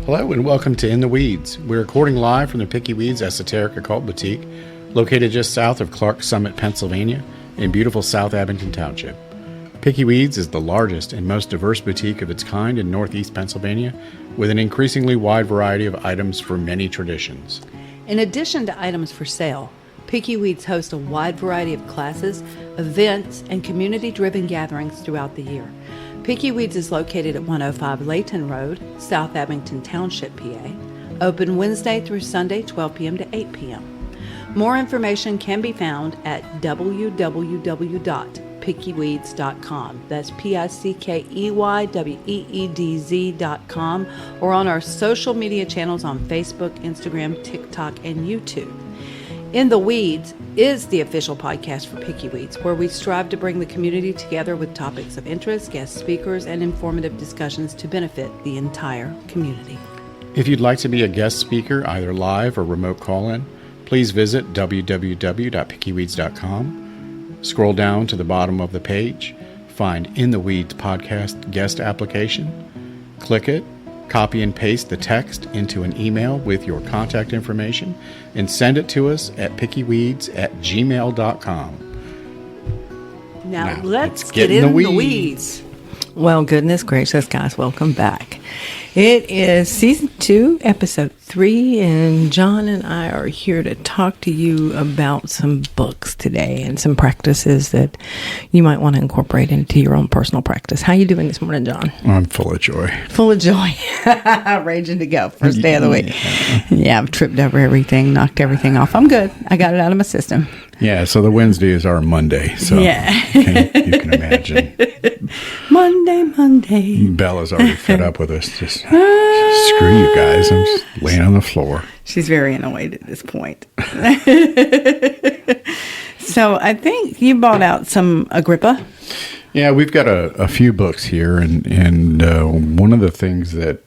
Hello and welcome to In the Weeds. We're recording live from the Pickeyweedz Esoteric Occult Boutique, located just south of Clark Summit, Pennsylvania, in beautiful South Abington Township. Pickeyweedz is the largest and most diverse boutique of its kind in northeast Pennsylvania, with an increasingly wide variety of items for many traditions. In addition to items for sale, Pickeyweedz hosts a wide variety of classes, events, and community-driven gatherings throughout the year. Pickeyweedz is located at 105 Layton Road, South Abington Township, PA. Open Wednesday through Sunday, 12 p.m. to 8 p.m. More information can be found at www.pickeyweedz.com. That's Pickeyweedz.com, or on our social media channels on Facebook, Instagram, TikTok, and YouTube. In the Weeds is the official podcast for Pickeyweedz, where we strive to bring the community together with topics of interest, guest speakers, and informative discussions to benefit the entire community. If you'd like to be a guest speaker, either live or remote call-in, please visit www.pickeyweedz.com. Scroll down to the bottom of the page, find In the Weeds podcast guest application, click it, copy and paste the text into an email with your contact information, and send it to us at pickeyweedz@gmail.com. Now let's get in the weeds. Well, goodness gracious, guys, welcome back. It is season 2, episode 3, and John and I are here to talk to you about some books today and some practices that you might want to incorporate into your own personal practice. How you doing this morning, John? I'm full of joy. Full of joy. Raging to go. First day of the week. Yeah, I've tripped over everything, knocked everything off. I'm good. I got it out of my system. Yeah, so the Wednesday is our Monday, so yeah. you can imagine. Monday. Bella's already fed up with us. Just screw you guys. I'm just laying on the floor. She's very annoyed at this point. So I think you bought out some Agrippa. Yeah, we've got a few books here, and one of the things that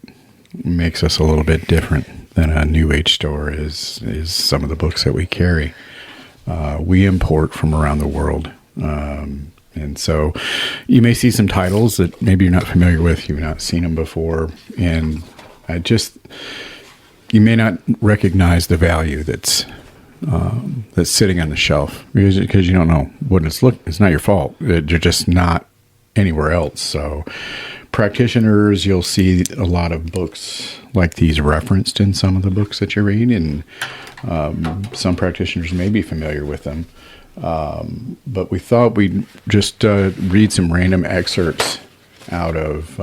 makes us a little bit different than a New Age store is some of the books that we carry. We import from around the world. And so you may see some titles that maybe you're not familiar with, you've not seen them before, and you may not recognize the value that's sitting on the shelf because you don't know what it's not your fault. You're just not anywhere else. So practitioners, you'll see a lot of books like these referenced in some of the books that you read, and some practitioners may be familiar with them. But we thought we'd just read some random excerpts out of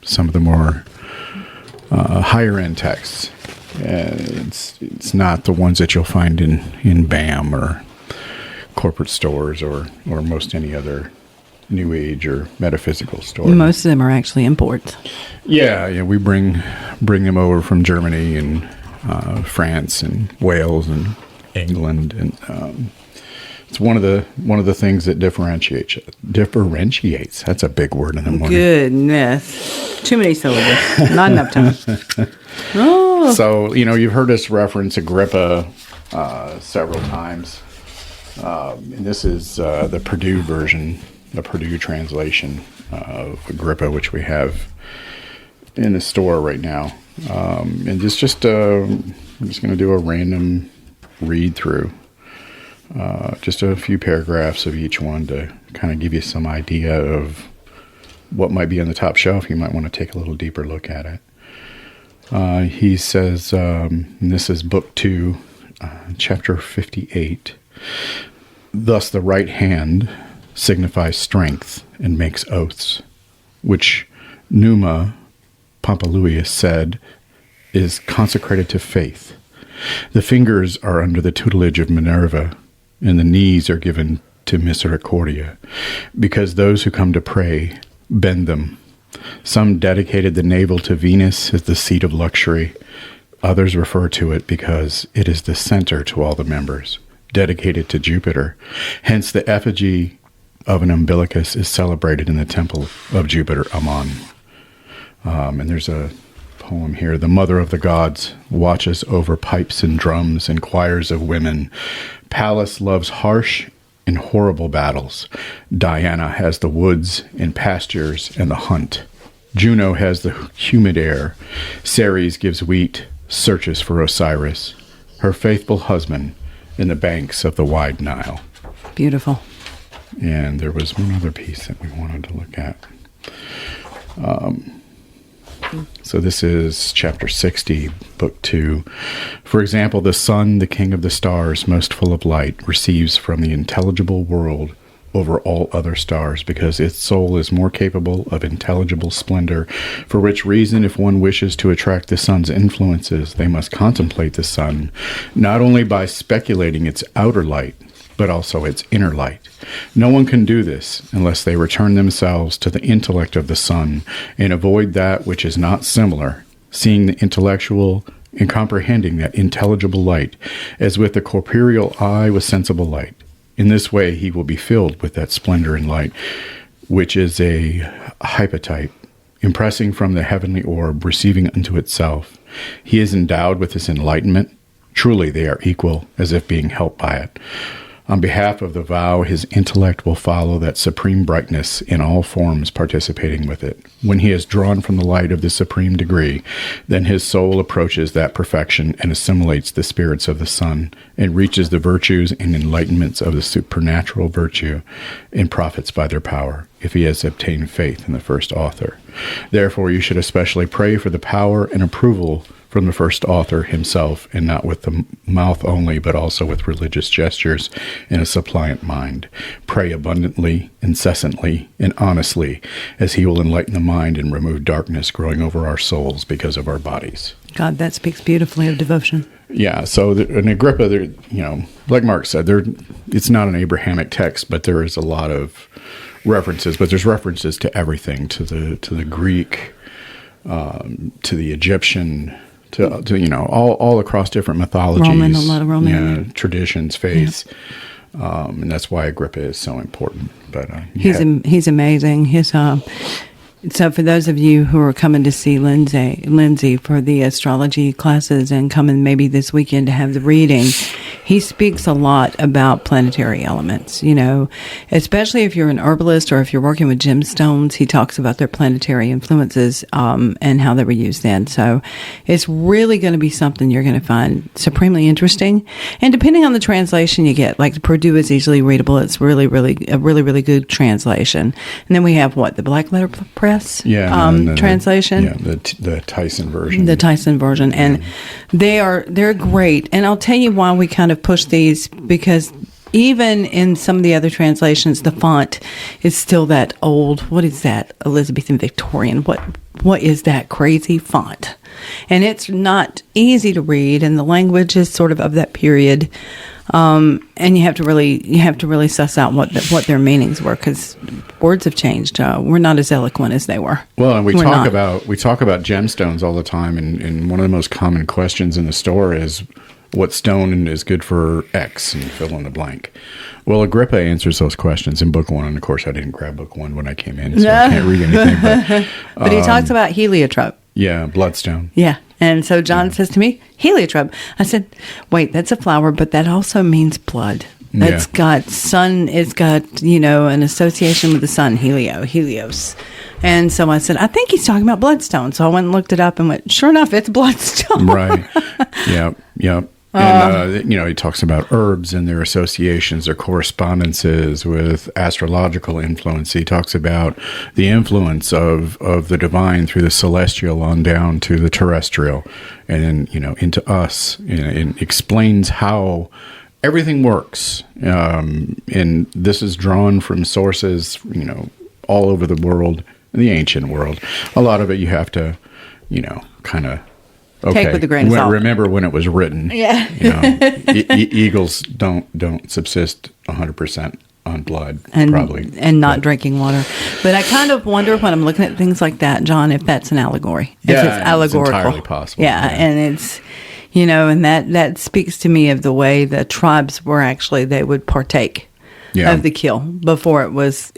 some of the more higher end texts. It's not the ones that you'll find in BAM or corporate stores or most any other New Age or metaphysical store. Most of them are actually imports. Yeah, we bring them over from Germany and France and Wales and England, and it's one of the things that differentiates. That's a big word in the morning. Goodness, too many syllables, not enough time. Oh. So you've heard us reference Agrippa several times, and this is the Purdue version, the Purdue translation of Agrippa, which we have in the store right now. And I'm just going to do a random read through. Just a few paragraphs of each one to kind of give you some idea of what might be on the top shelf. You might want to take a little deeper look at it. He says, and this is book 2, chapter 58. Thus the right hand signifies strength and makes oaths, which Numa Pompilius said is consecrated to faith. The fingers are under the tutelage of Minerva, and the knees are given to Misericordia, because those who come to pray bend them. Some dedicated the navel to Venus as the seat of luxury. Others refer to it because it is the center to all the members, dedicated to Jupiter. Hence the effigy of an umbilicus is celebrated in the temple of Jupiter Ammon. And there's a poem here. The mother of the gods watches over pipes and drums and choirs of women. Pallas loves harsh and horrible battles. Diana has the woods and pastures and the hunt. Juno has the humid air. Ceres gives wheat, searches for Osiris, her faithful husband, in the banks of the wide Nile. Beautiful. And there was one other piece that we wanted to look at. So this is chapter 60, book 2. For example, the sun, the king of the stars, most full of light, receives from the intelligible world over all other stars, because its soul is more capable of intelligible splendor, for which reason, if one wishes to attract the sun's influences, they must contemplate the sun, not only by speculating its outer light, but also its inner light. No one can do this unless they return themselves to the intellect of the sun and avoid that which is not similar, seeing the intellectual and comprehending that intelligible light, as with the corporeal eye with sensible light. In this way, he will be filled with that splendor and light, which is a hypotype, impressing from the heavenly orb, receiving unto itself. He is endowed with this enlightenment. Truly, they are equal, as if being helped by it. On behalf of the vow, his intellect will follow that supreme brightness in all forms, participating with it. When he is drawn from the light of the supreme degree, then his soul approaches that perfection and assimilates the spirits of the sun, and reaches the virtues and enlightenments of the supernatural virtue, and profits by their power, if he has obtained faith in the first author. Therefore, you should especially pray for the power and approval from the first author himself, and not with the mouth only, but also with religious gestures and a suppliant mind. Pray abundantly, incessantly, and honestly, as he will enlighten the mind and remove darkness growing over our souls because of our bodies. God, that speaks beautifully of devotion. Yeah, so in Agrippa, there, like Mark said, it's not an Abrahamic text, but there is a lot of references. But there's references to everything, to the Greek, to the Egyptian, to all across different mythologies, Roman, a lot of Roman, traditions, faiths, and that's why Agrippa is so important. But he's amazing. So for those of you who are coming to see Lindsay for the astrology classes and coming maybe this weekend to have the reading, he speaks a lot about planetary elements, especially if you're an herbalist or if you're working with gemstones. He talks about their planetary influences and how they were used then. So it's really going to be something you're going to find supremely interesting. And depending on the translation you get, like the Purdue is easily readable. It's a really, really good translation. And then we have the Black Letter Press translation. The Tyson version. The Tyson version. And they're great. And I'll tell you why we kind of push these, because even in some of the other translations, the font is still that old, what is that, Elizabethan Victorian? What is that crazy font? And it's not easy to read, and the language is sort of that period. And you have to really suss out what their meanings were, because words have changed. We're not as eloquent as they were. Well, and we talk about gemstones all the time, and one of the most common questions in the store is, what stone is good for X, and fill in the blank. Well, Agrippa answers those questions in book 1, and of course I didn't grab book 1 when I came in, so I can't read anything. But he talks about heliotrope. Yeah, bloodstone. Yeah. And so John says to me, heliotrope. I said, wait, that's a flower, but that also means blood. That's got sun, it's got, an association with the sun, helios. And so I said, I think he's talking about bloodstone. So I went and looked it up and went, sure enough, it's bloodstone. Right. Yep. And, he talks about herbs and their associations, their correspondences with astrological influence. He talks about the influence of the divine through the celestial on down to the terrestrial, and then, into us, and explains how everything works. And this is drawn from sources, all over the world, the ancient world. A lot of it you have to, kind of, okay. Take with a grain of salt. Remember when it was written. Yeah. Eagles don't subsist 100% on blood, probably. And not drinking water. But I kind of wonder when I'm looking at things like that, John, if that's an allegory. If it's allegorical. It's entirely possible. Yeah, and it's, and that speaks to me of the way the tribes were actually, they would partake Yeah. of the kill before it was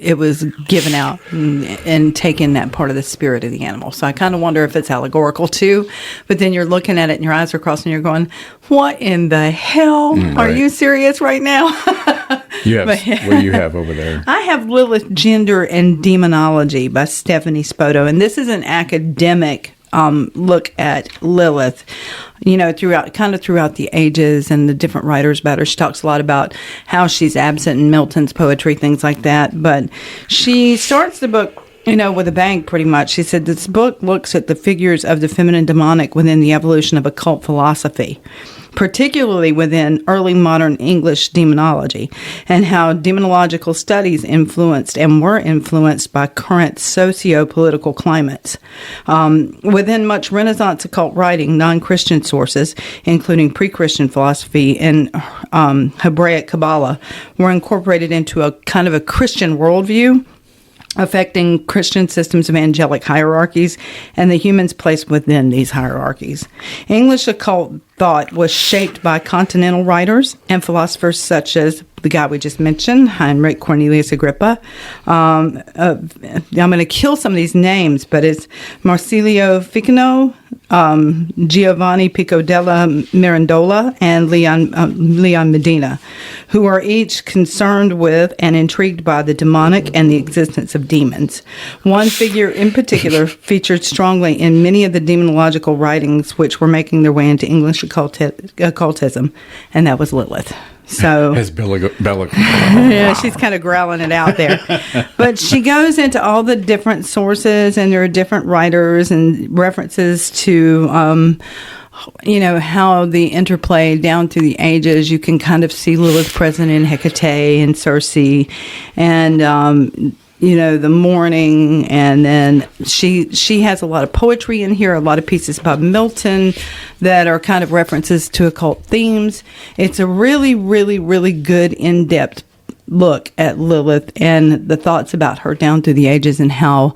given out and taken that part of the spirit of the animal. So I kind of wonder if it's allegorical too. But then you're looking at it and your eyes are crossing and you're going, what in the hell? Are right. you serious right now? Yes. What do you have over there? I have Lilith, Gender, and Demonology by Stephanie Spoto. And this is an academic look at Lilith, throughout the ages and the different writers about her. She talks a lot about how she's absent in Milton's poetry, things like that. But she starts the book, with a bang, pretty much. She said, this book looks at the figures of the feminine demonic within the evolution of occult philosophy, particularly within early modern English demonology, and how demonological studies were influenced by current socio-political climates. Within much Renaissance occult writing, non-Christian sources, including pre-Christian philosophy and Hebraic Kabbalah, were incorporated into a kind of a Christian worldview, affecting Christian systems of angelic hierarchies and the human's place within these hierarchies. English occult thought was shaped by continental writers and philosophers such as the guy we just mentioned, Heinrich Cornelius Agrippa. I'm going to kill some of these names, but it's Marsilio Ficino, Giovanni Pico della Mirandola, and Leon Medina, who are each concerned with and intrigued by the demonic and the existence of demons. One figure in particular featured strongly in many of the demonological writings which were making their way into English occultism, and that was Lilith. So As Bella yeah, she's kind of growling it out there. But she goes into all the different sources, and there are different writers and references to, how the interplay down through the ages. You can kind of see Lilith present in Hecate and Circe, and the morning, and then she has a lot of poetry in here, a lot of pieces by Milton that are kind of references to occult themes. It's a really, really, really good in-depth look at Lilith and the thoughts about her down through the ages and how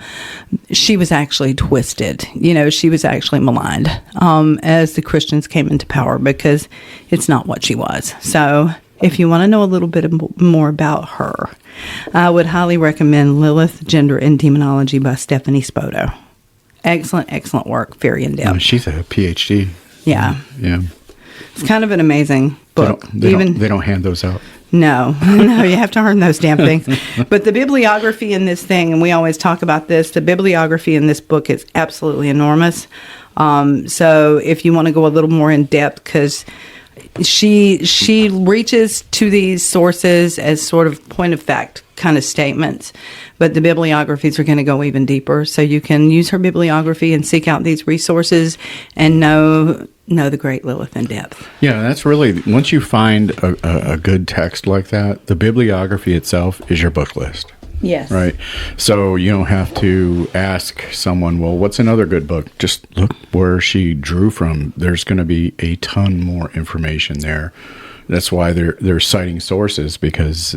she was actually twisted. She was actually maligned as the Christians came into power, because it's not what she was. So if you want to know a little bit more about her, I would highly recommend Lilith, Gender, and Demonology by Stephanie Spoto. Excellent, excellent work. Very in-depth. She's a PhD. Yeah. Yeah. It's kind of an amazing book. They don't hand those out. No, you have to earn those damn things. But the bibliography in this thing, and we always talk about this, the bibliography in this book is absolutely enormous. So if you want to go a little more in depth, because she reaches to these sources as sort of point of fact kind of statements, but the bibliographies are going to go even deeper. So you can use her bibliography and seek out these resources and know the great Lilith in depth. Yeah, that's really, once you find a good text like that, the bibliography itself is your book list. Yes. Right. So you don't have to ask someone, well, what's another good book? Just look where she drew from. There's going to be a ton more information there. That's why they're citing sources, because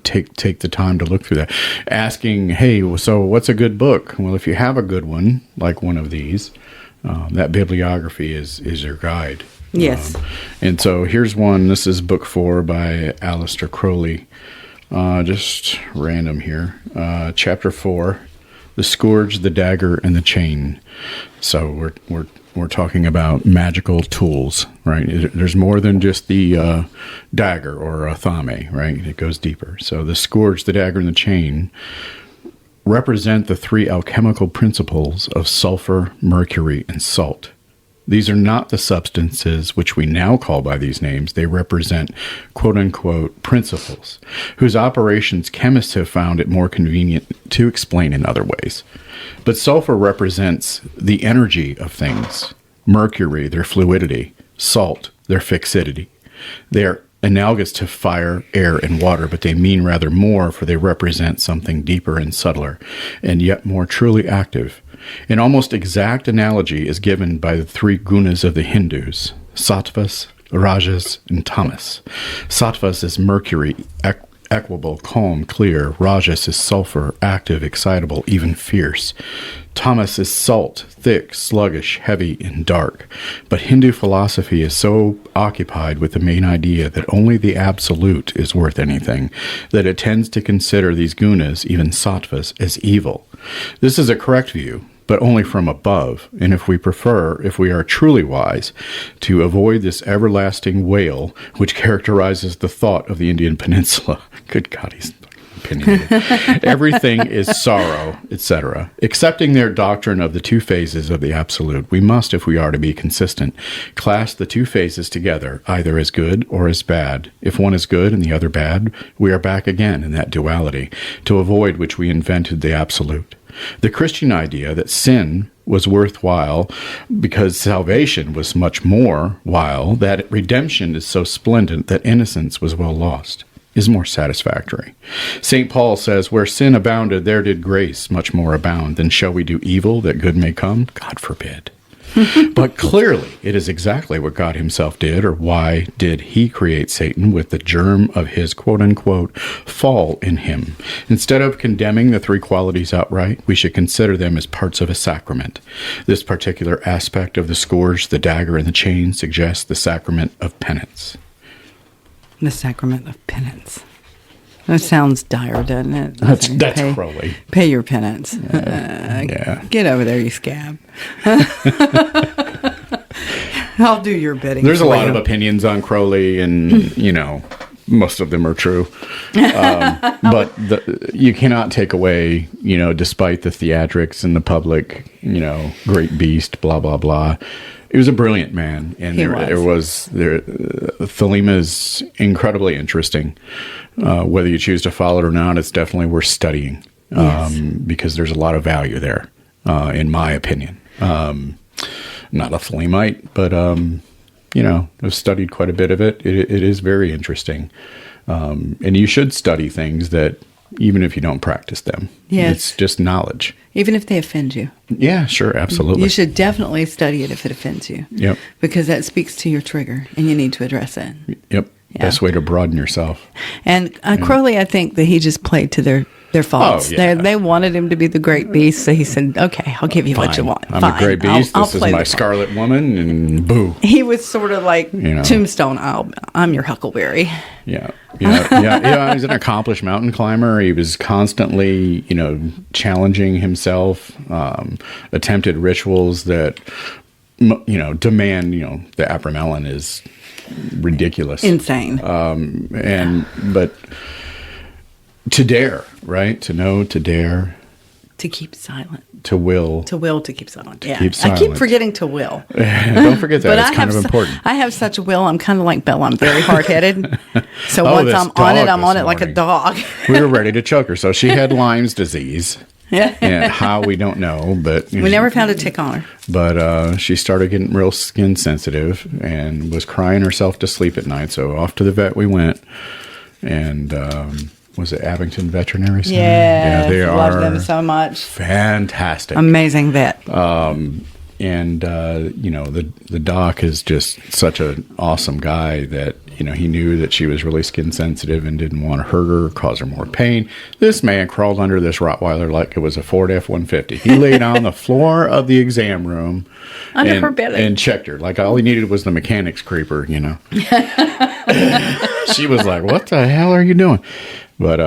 take the time to look through that. Asking, hey, so what's a good book? Well, if you have a good one, like one of these, that bibliography is your guide. Yes. And so here's one. This is book 4 by Aleister Crowley. Just random here. Chapter 4, The Scourge, the Dagger, and the Chain. So we're talking about magical tools, right? There's more than just the dagger or a thame, right? It goes deeper. So the scourge, the dagger, and the chain represent the 3 alchemical principles of sulfur, mercury, and salt. These are not the substances which we now call by these names. They represent quote-unquote principles, whose operations chemists have found it more convenient to explain in other ways. But sulfur represents the energy of things, mercury, their fluidity, salt, their fixity. They are analogous to fire, air, and water, but they mean rather more, for they represent something deeper and subtler, and yet more truly active. An almost exact analogy is given by the 3 gunas of the Hindus, sattvas, rajas, and tamas. Sattvas is mercury, equable, calm, clear. Rajas is sulfur, active, excitable, even fierce. Thomas is salt, thick, sluggish, heavy, and dark. But Hindu philosophy is so occupied with the main idea that only the absolute is worth anything, that it tends to consider these gunas, even sattvas, as evil. This is a correct view, but only from above, and if we are truly wise, to avoid this everlasting wail which characterizes the thought of the Indian peninsula. Good God, he's opinionated. Everything is sorrow, etc. Accepting their doctrine of the two phases of the absolute, we must, if we are to be consistent, class the two phases together, either as good or as bad. If one is good and the other bad, we are back again in that duality, to avoid which we invented the absolute. The Christian idea that sin was worthwhile because salvation was much more while, that redemption is so splendid that innocence was well lost, is more satisfactory. St. Paul says, where sin abounded, there did grace much more abound. Then shall we do evil that good may come? God forbid. But clearly, it is exactly what God himself did, or why did he create Satan with the germ of his quote-unquote fall in him. Instead of condemning the three qualities outright, we should consider them as parts of a sacrament. This particular aspect of the scourge, the dagger, and the chain suggests the sacrament of penance. The sacrament of penance. That sounds dire, doesn't it? That's Crowley. Pay your penance. Yeah. Get over there, you scab. I'll do your bidding. There's a lot of opinions on Crowley, and, most of them are true. But you cannot take away, despite the theatrics and the public, great beast, blah, blah, blah. He was a brilliant man, and Thelema is incredibly interesting. Whether you choose to follow it or not, it's definitely worth studying, because there's a lot of value there, in my opinion. Not a Thelemite, but I've studied quite a bit of it. It is very interesting, and you should study things that, even if you don't practice them, it's just knowledge. Even if they offend you. Yeah, sure, absolutely. You should definitely study it if it offends you. Yep. Because that speaks to your trigger, and you need to address it. Yep. Yeah. Best way to broaden yourself. And Crowley, I think that he just played to their faults. Oh, yeah. They wanted him to be the great beast, so he said, okay, I'll give you what you want. I'm a great beast. This is my Scarlet Woman, and boo. He was sort of like Tombstone. I'm your Huckleberry. Yeah. He's an accomplished mountain climber. He was constantly, challenging himself, attempted rituals that, demand, the abramelin is ridiculous. Insane. But to dare, right? To know, to dare. To keep silent. To will. To will to keep silent. Keep silent. I keep forgetting to will. Don't forget that. It's kind of important. I have such a will. I'm kind of like Bella. I'm very hard-headed. So once I'm on it like a dog. We were ready to choke her. So she had Lyme's disease. Yeah. And how, we don't know, but we never found a tick on her. But she started getting real skin sensitive and was crying herself to sleep at night. So off to the vet we went, and was it Abington Veterinary Center? Yeah, they love them so much. Fantastic, amazing vet. The doc is just such an awesome guy that, he knew that she was really skin sensitive and didn't want to hurt her, cause her more pain. This man crawled under this Rottweiler like it was a Ford F-150. He laid on the floor of the exam room under her belly and checked her. Like all he needed was the mechanic's creeper, She was like, what the hell are you doing? But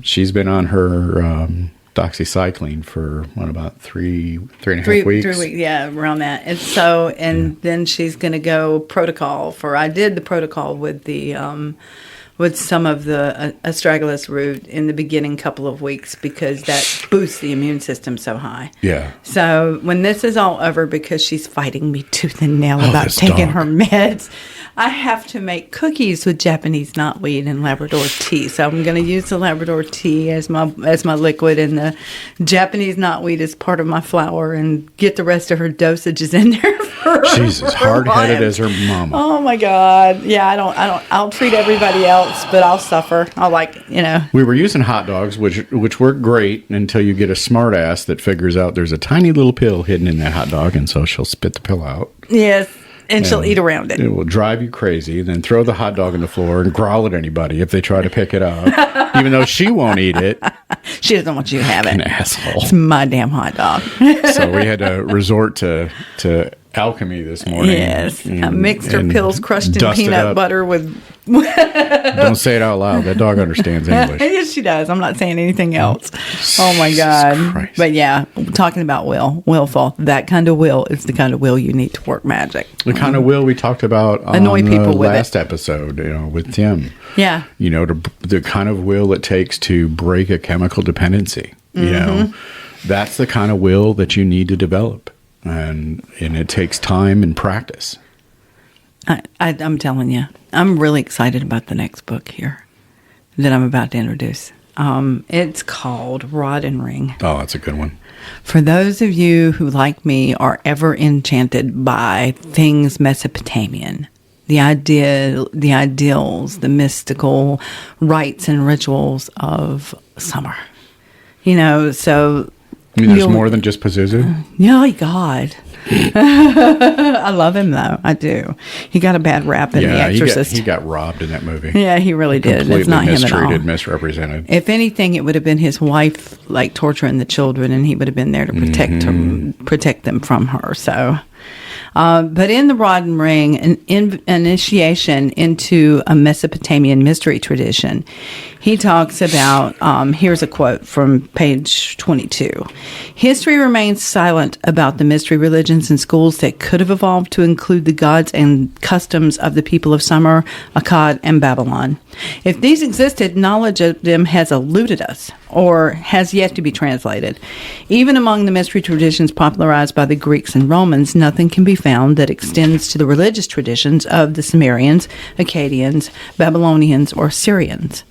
she's been on her doxycycline for about three and a half weeks. 3 weeks, yeah, around that. And so, then she's going to go protocol I did the protocol with the with some of the astragalus root in the beginning couple of weeks because that boosts the immune system so high. Yeah. So when this is all over, because she's fighting me tooth and nail about taking her meds, I have to make cookies with Japanese knotweed and Labrador tea. So I'm going to use the Labrador tea as my liquid, and the Japanese knotweed as part of my flour, and get the rest of her dosages in there for her. She's as hard-headed as her mama. Oh my God. Yeah, I'll treat everybody else, but I'll suffer. We were using hot dogs, which work great until you get a smart ass that figures out there's a tiny little pill hidden in that hot dog, and so she'll spit the pill out. Yes. And she'll eat around it. It will drive you crazy. Then throw the hot dog on the floor and growl at anybody if they try to pick it up, even though she won't eat it. She doesn't want you to have it. An asshole. It's my damn hot dog. So we had to resort to alchemy this morning. Yes. Mixed her pills crushed in dust it peanut up. butter with... Don't say it out loud. That dog understands English. Yes, she does. I'm not saying anything else. Oh, my God. Christ. But yeah, talking about willful. That kind of will is the kind of will you need to work magic. The kind of will we talked about on Annoy people the with it. last episode, with Tim. Yeah. The kind of will it takes to break a chemical dependency. That's the kind of will that you need to develop. And it takes time and practice. I'm telling you, I'm really excited about the next book here that I'm about to introduce. It's called Rod and Ring. Oh, that's a good one. For those of you who, like me, are ever enchanted by things Mesopotamian, the ideals, the mystical rites and rituals of summer. So... There's more than just Pazuzu? Yeah, God. I love him, though. I do. He got a bad rap in The Exorcist. He got robbed in that movie. Yeah, he really did. Completely It's not him at all. mistreated, misrepresented. If anything, it would have been his wife, torturing the children, and he would have been there to protect them from her. So, but in the Rod and Ring, an initiation into a Mesopotamian mystery tradition, he talks about, here's a quote from page 22. History remains silent about the mystery religions and schools that could have evolved to include the gods and customs of the people of Sumer, Akkad, and Babylon. If these existed, knowledge of them has eluded us or has yet to be translated. Even among the mystery traditions popularized by the Greeks and Romans, nothing can be found that extends to the religious traditions of the Sumerians, Akkadians, Babylonians, or Syrians.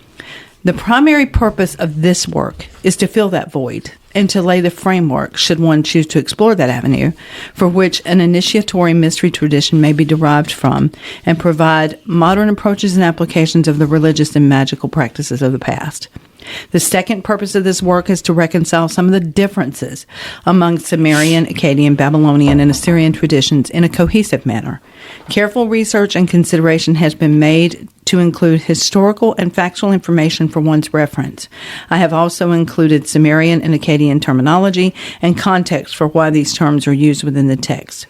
The primary purpose of this work is to fill that void and to lay the framework, should one choose to explore that avenue, for which an initiatory mystery tradition may be derived from, and provide modern approaches and applications of the religious and magical practices of the past. The second purpose of this work is to reconcile some of the differences among Sumerian, Akkadian, Babylonian, and Assyrian traditions in a cohesive manner. Careful research and consideration has been made to include historical and factual information for one's reference. I have also included Sumerian and Akkadian terminology and context for why these terms are used within the text.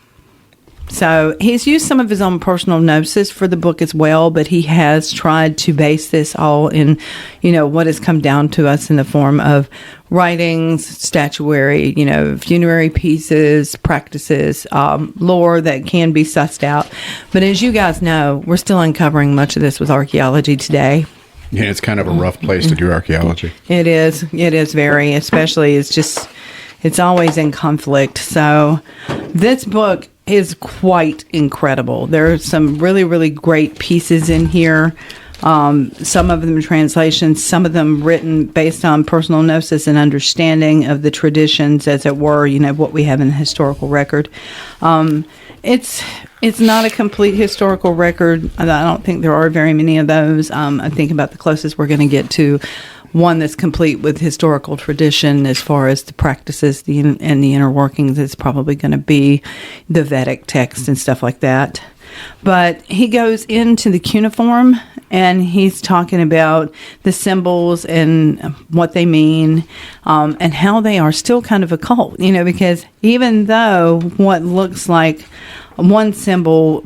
So he's used some of his own personal gnosis for the book as well, but he has tried to base this all in, what has come down to us in the form of writings, statuary, funerary pieces, practices, lore that can be sussed out. But as you guys know, we're still uncovering much of this with archaeology today. Yeah, it's kind of a rough place to do archaeology. It is very, especially it's always in conflict. So this book is quite incredible. There are some really, really great pieces in here. Some of them translations, some of them written based on personal gnosis and understanding of the traditions, as it were, what we have in the historical record. It's not a complete historical record. I don't think there are very many of those. I think about the closest we're going to get to one that's complete with historical tradition as far as the practices and the inner workings is probably going to be the Vedic text and stuff like that. But he goes into the cuneiform and he's talking about the symbols and what they mean, and how they are still kind of occult, because even though what looks like one symbol,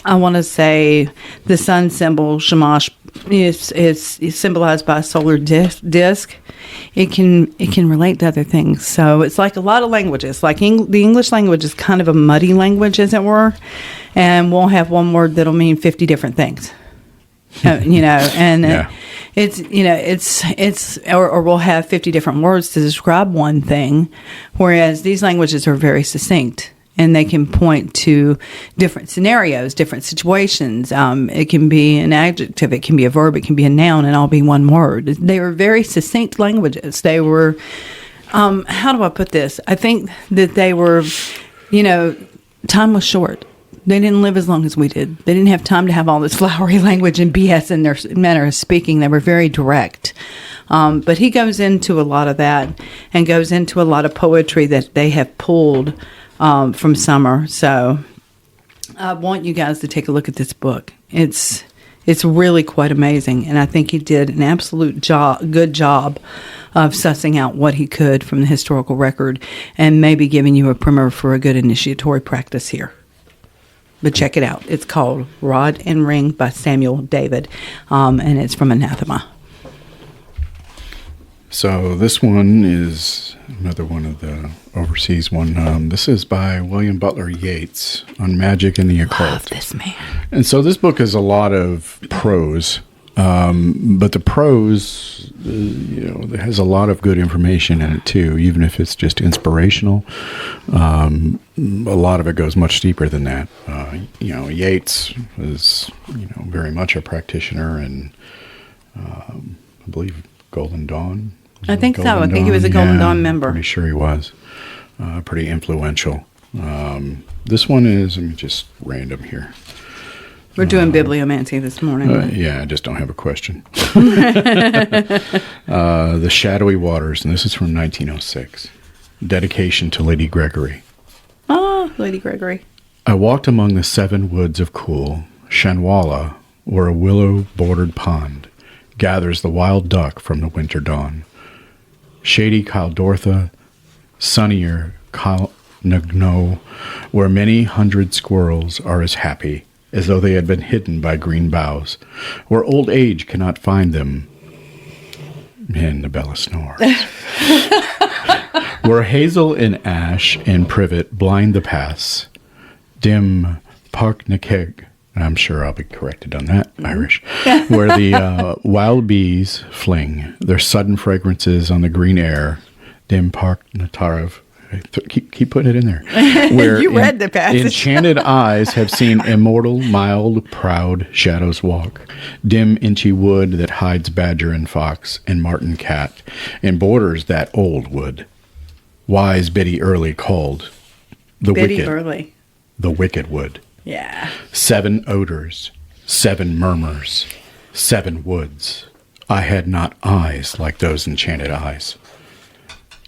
I want to say the sun symbol, Shamash, is symbolized by a solar disc. It can relate to other things. So it's like a lot of languages. Like the English language is kind of a muddy language, as it were, and we'll have one word that'll mean 50 different things. And Yeah. Or we'll have 50 different words to describe one thing, whereas these languages are very succinct. And they can point to different scenarios, different situations. It can be an adjective, it can be a verb, it can be a noun, and all be one word. They were very succinct languages. They were, how do I put this? I think that they were, time was short. They didn't live as long as we did. They didn't have time to have all this flowery language and BS in their manner of speaking. They were very direct. But he goes into a lot of that and goes into a lot of poetry that they have pulled from Sumer. So I want you guys to take a look at this book. It's really quite amazing, and I think he did an absolute good job of sussing out what he could from the historical record and maybe giving you a primer for a good initiatory practice here. But check it out. It's called Rod and Ring by Samuel David, and it's from Anathema. So this one is another one of the overseas one. This is by William Butler Yeats on magic and the occult. Love this man. And so this book is a lot of prose, but the prose, has a lot of good information in it too, even if it's just inspirational. A lot of it goes much deeper than that. Yeats is, very much a practitioner, and I believe Golden Dawn. I think so. I think he was a Golden Dawn member. Pretty sure he was. Pretty influential. This one is, just random here. We're doing bibliomancy this morning. I just don't have a question. The Shadowy Waters, and this is from 1906. Dedication to Lady Gregory. Oh, Lady Gregory. I walked among the 7 woods of cool Shanwalla, where a willow-bordered pond gathers the wild duck from the winter dawn. Shady Kildortha, sunnier Kilnagno, where many hundred squirrels are as happy as though they had been hidden by green boughs, where old age cannot find them. And the Bella snores. Where hazel and ash and privet blind the paths, dim Parknakeg, I'm sure I'll be corrected on that, Irish, where the wild bees fling their sudden fragrances on the green air, dim Parknatarev, keep putting it in there. Where you read the passage. Enchanted eyes have seen immortal, mild, proud shadows walk, dim inchy wood that hides badger and fox and marten cat, and borders that old wood. Wise Biddy Early called the wicked wood. Yeah. 7 odors, 7 murmurs, 7 woods. I had not eyes like those enchanted eyes.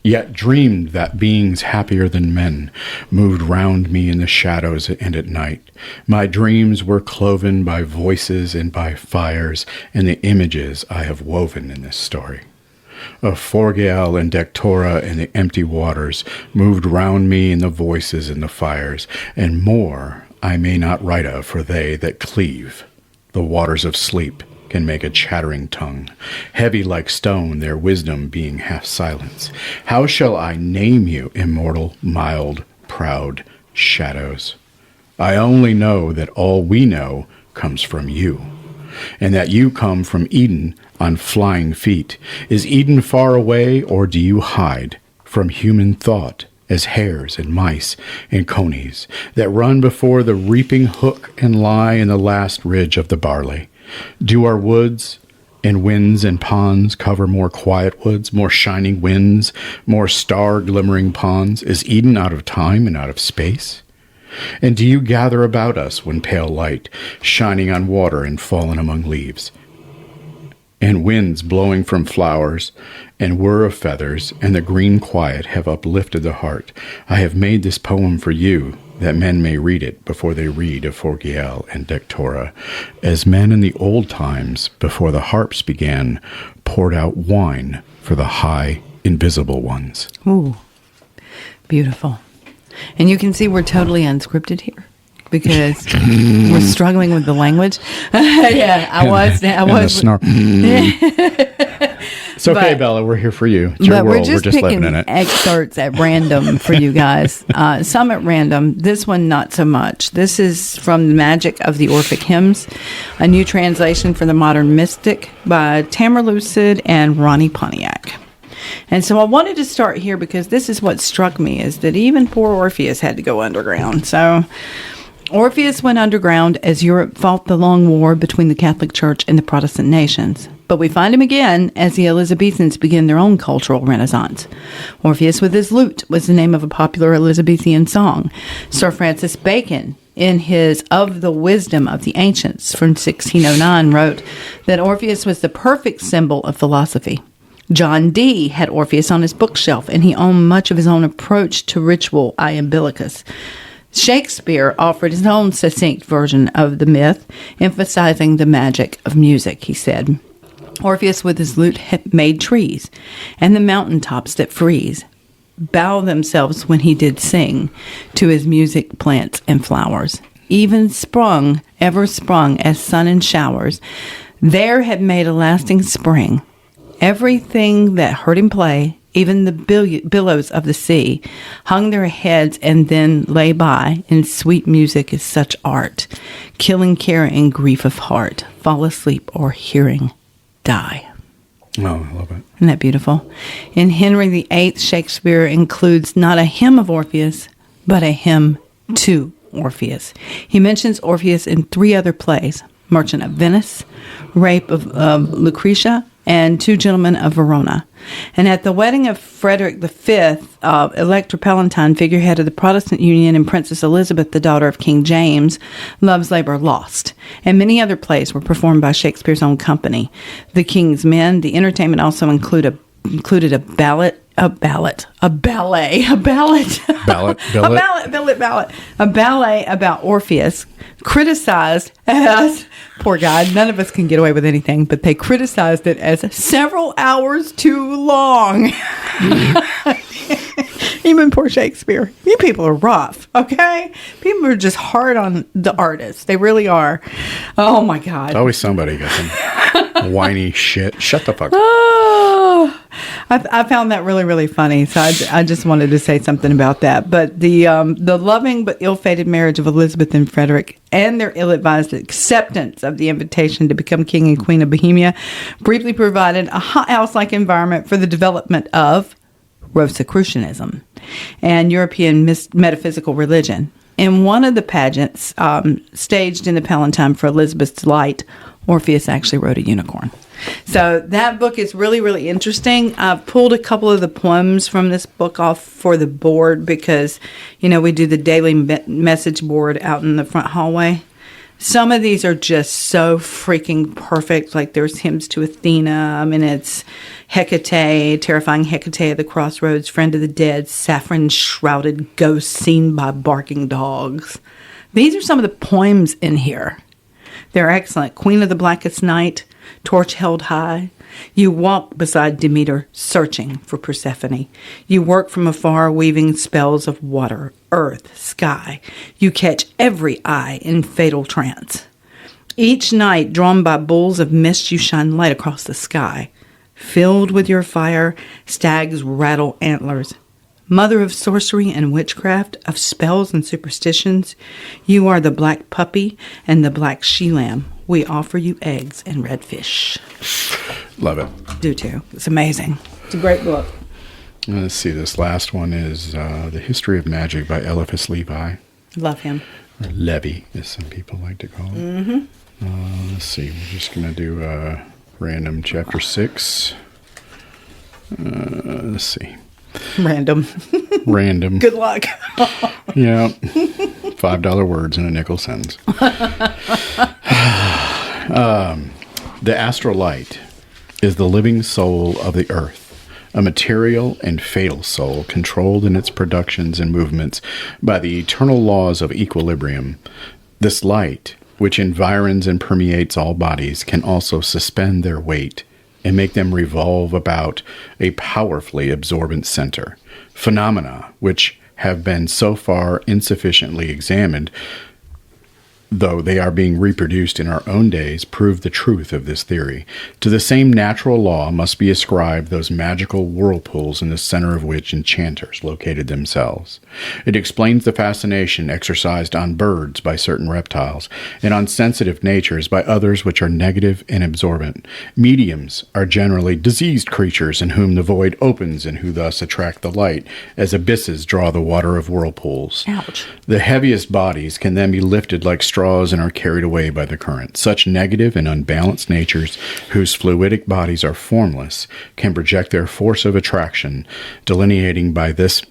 Yet dreamed that beings happier than men moved round me in the shadows and at night. My dreams were cloven by voices and by fires and the images I have woven in this story. Of Forgael and Dectora and the empty waters moved round me in the voices and the fires, and more I may not write of, for they that cleave the waters of sleep can make a chattering tongue, heavy like stone, their wisdom being half silence. How shall I name you, immortal, mild, proud shadows? I only know that all we know comes from you, and that you come from Eden on flying feet. Is Eden far away, or do you hide from human thought as hares and mice and conies that run before the reaping hook and lie in the last ridge of the barley? Do our woods and winds and ponds cover more quiet woods, more shining winds, more star-glimmering ponds? Is Eden out of time and out of space? And do you gather about us when pale light, shining on water and fallen among leaves, and winds blowing from flowers, and whir of feathers, and the green quiet have uplifted the heart? I have made this poem for you, that men may read it before they read of Forgael and Dectora, as men in the old times, before the harps began, poured out wine for the high, invisible ones. Ooh, beautiful. And you can see we're totally unscripted here, because we're struggling with the language. Yeah, I was. It's okay, but, Bella. We're here for you. It's your world. We're just picking living in it. Excerpts at random for you guys. Some at random. This one, not so much. This is from The Magic of the Orphic Hymns, a new translation for the modern mystic by Tamara Lucid and Ronnie Pontiac. And so I wanted to start here because this is what struck me, is that even poor Orpheus had to go underground. So Orpheus went underground as Europe fought the long war between the Catholic Church and the Protestant nations. But we find him again as the Elizabethans begin their own cultural renaissance. Orpheus with his lute was the name of a popular Elizabethan song. Sir Francis Bacon, in his Of the Wisdom of the Ancients from 1609, wrote that Orpheus was the perfect symbol of philosophy. John Dee had Orpheus on his bookshelf, and he owned much of his own approach to ritual iambilicus. Shakespeare offered his own succinct version of the myth, emphasizing the magic of music, he said. Orpheus with his lute made trees, and the mountain tops that freeze bow themselves when he did sing to his music plants and flowers. Even sprung, ever sprung as sun and showers, there had made a lasting spring. Everything that heard him play, even the billows of the sea, hung their heads and then lay by, and sweet music is such art, killing care and grief of heart, fall asleep or hearing die. Oh, I love it. Isn't that beautiful? In Henry VIII, Shakespeare includes not a hymn of Orpheus, but a hymn to Orpheus. He mentions Orpheus in 3 other plays: Merchant of Venice, Rape of Lucretia, and Two Gentlemen of Verona. And at the wedding of Frederick V, Elector Palatine, figurehead of the Protestant Union, and Princess Elizabeth, the daughter of King James, Love's Labor Lost. And many other plays were performed by Shakespeare's own company. The King's Men. The entertainment also included a ballet, a ballet about Orpheus, criticized as, poor guy, none of us can get away with anything, but they criticized it as several hours too long. Even poor Shakespeare. You people are rough, okay? People are just hard on the artists. They really are. Oh, my God. Always somebody gets some whiny shit. Shut the fuck up. Oh, I found that really, really funny. So I just wanted to say something about that. But the loving but ill-fated marriage of Elizabeth and Frederick, and their ill-advised acceptance of the invitation to become king and queen of Bohemia, briefly provided a hothouse-like environment for the development of Rosicrucianism and European metaphysical religion. In one of the pageants staged in the Palatine for Elizabeth's delight, Orpheus actually rode a unicorn. So that book is really, really interesting. I've pulled a couple of the poems from this book off for the board because, we do the daily message board out in the front hallway. Some of these are just so freaking perfect. Like there's hymns to Athena. It's Hecate, terrifying Hecate of the crossroads, friend of the dead, saffron-shrouded ghost seen by barking dogs. These are some of the poems in here. They're excellent. Queen of the blackest night, torch held high. You walk beside Demeter, searching for Persephone. You work from afar, weaving spells of water, earth, sky. You catch every eye in fatal trance. Each night, drawn by bulls of mist, you shine light across the sky. Filled with your fire, stags rattle antlers. Mother of sorcery and witchcraft, of spells and superstitions, you are the black puppy and the black she-lamb. We offer you eggs and red fish. Love it. Do too. It's amazing. It's a great book. Let's see. This last one is The History of Magic by Eliphas Levi. Love him. Or Levi, as some people like to call him. Mm-hmm. Let's see. We're just going to do random chapter 6. Let's see. Random. Good luck. Yeah. $5 words in a nickel sentence. The astral light is the living soul of the earth, a material and fatal soul controlled in its productions and movements by the eternal laws of equilibrium. This light, which environs and permeates all bodies, can also suspend their weight and make them revolve about a powerfully absorbent center. Phenomena which have been so far insufficiently examined, though they are being reproduced in our own days, prove the truth of this theory. To the same natural law must be ascribed those magical whirlpools in the center of which enchanters located themselves. It explains the fascination exercised on birds by certain reptiles, and on sensitive natures by others which are negative and absorbent. Mediums are generally diseased creatures in whom the void opens and who thus attract the light, as abysses draw the water of whirlpools. Ouch. The heaviest bodies can then be lifted like straws and are carried away by the current. Such negative and unbalanced natures, whose fluidic bodies are formless, can project their force of attraction, delineating by this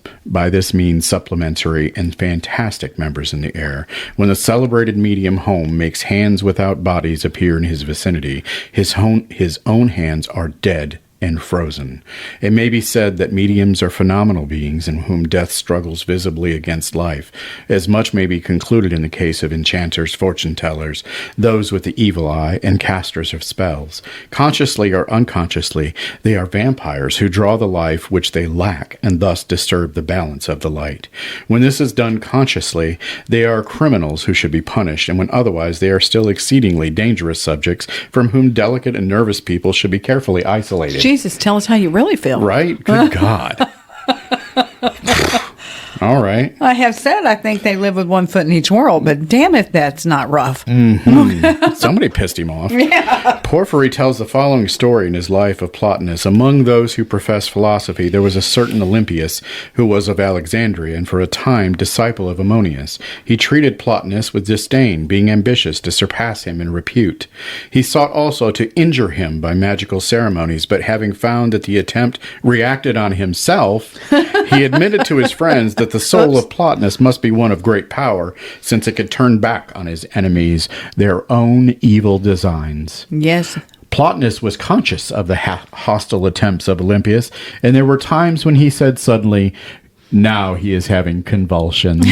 means supplementary and fantastic members in the air. When the celebrated medium Home makes hands without bodies appear in his vicinity, his own hands are dead and frozen. It may be said that mediums are phenomenal beings in whom death struggles visibly against life. As much may be concluded in the case of enchanters, fortune tellers, those with the evil eye, and casters of spells. Consciously or unconsciously, they are vampires who draw the life which they lack and thus disturb the balance of the light. When this is done consciously, they are criminals who should be punished, and when otherwise, they are still exceedingly dangerous subjects from whom delicate and nervous people should be carefully isolated. Jesus, tell us how you really feel. Right? Good God. All right. I have said I think they live with one foot in each world, but damn if that's not rough. Somebody pissed him off. Yeah. Porphyry tells the following story in his life of Plotinus. Among those who professed philosophy, there was a certain Olympius who was of Alexandria and for a time disciple of Ammonius. He treated Plotinus with disdain, being ambitious to surpass him in repute. He sought also to injure him by magical ceremonies, but having found that the attempt reacted on himself, he admitted to his friends that the soul of Plotinus must be one of great power, since it could turn back on his enemies their own evil designs. Yes. Plotinus was conscious of the hostile attempts of Olympius, and there were times when he said suddenly, now he is having convulsions.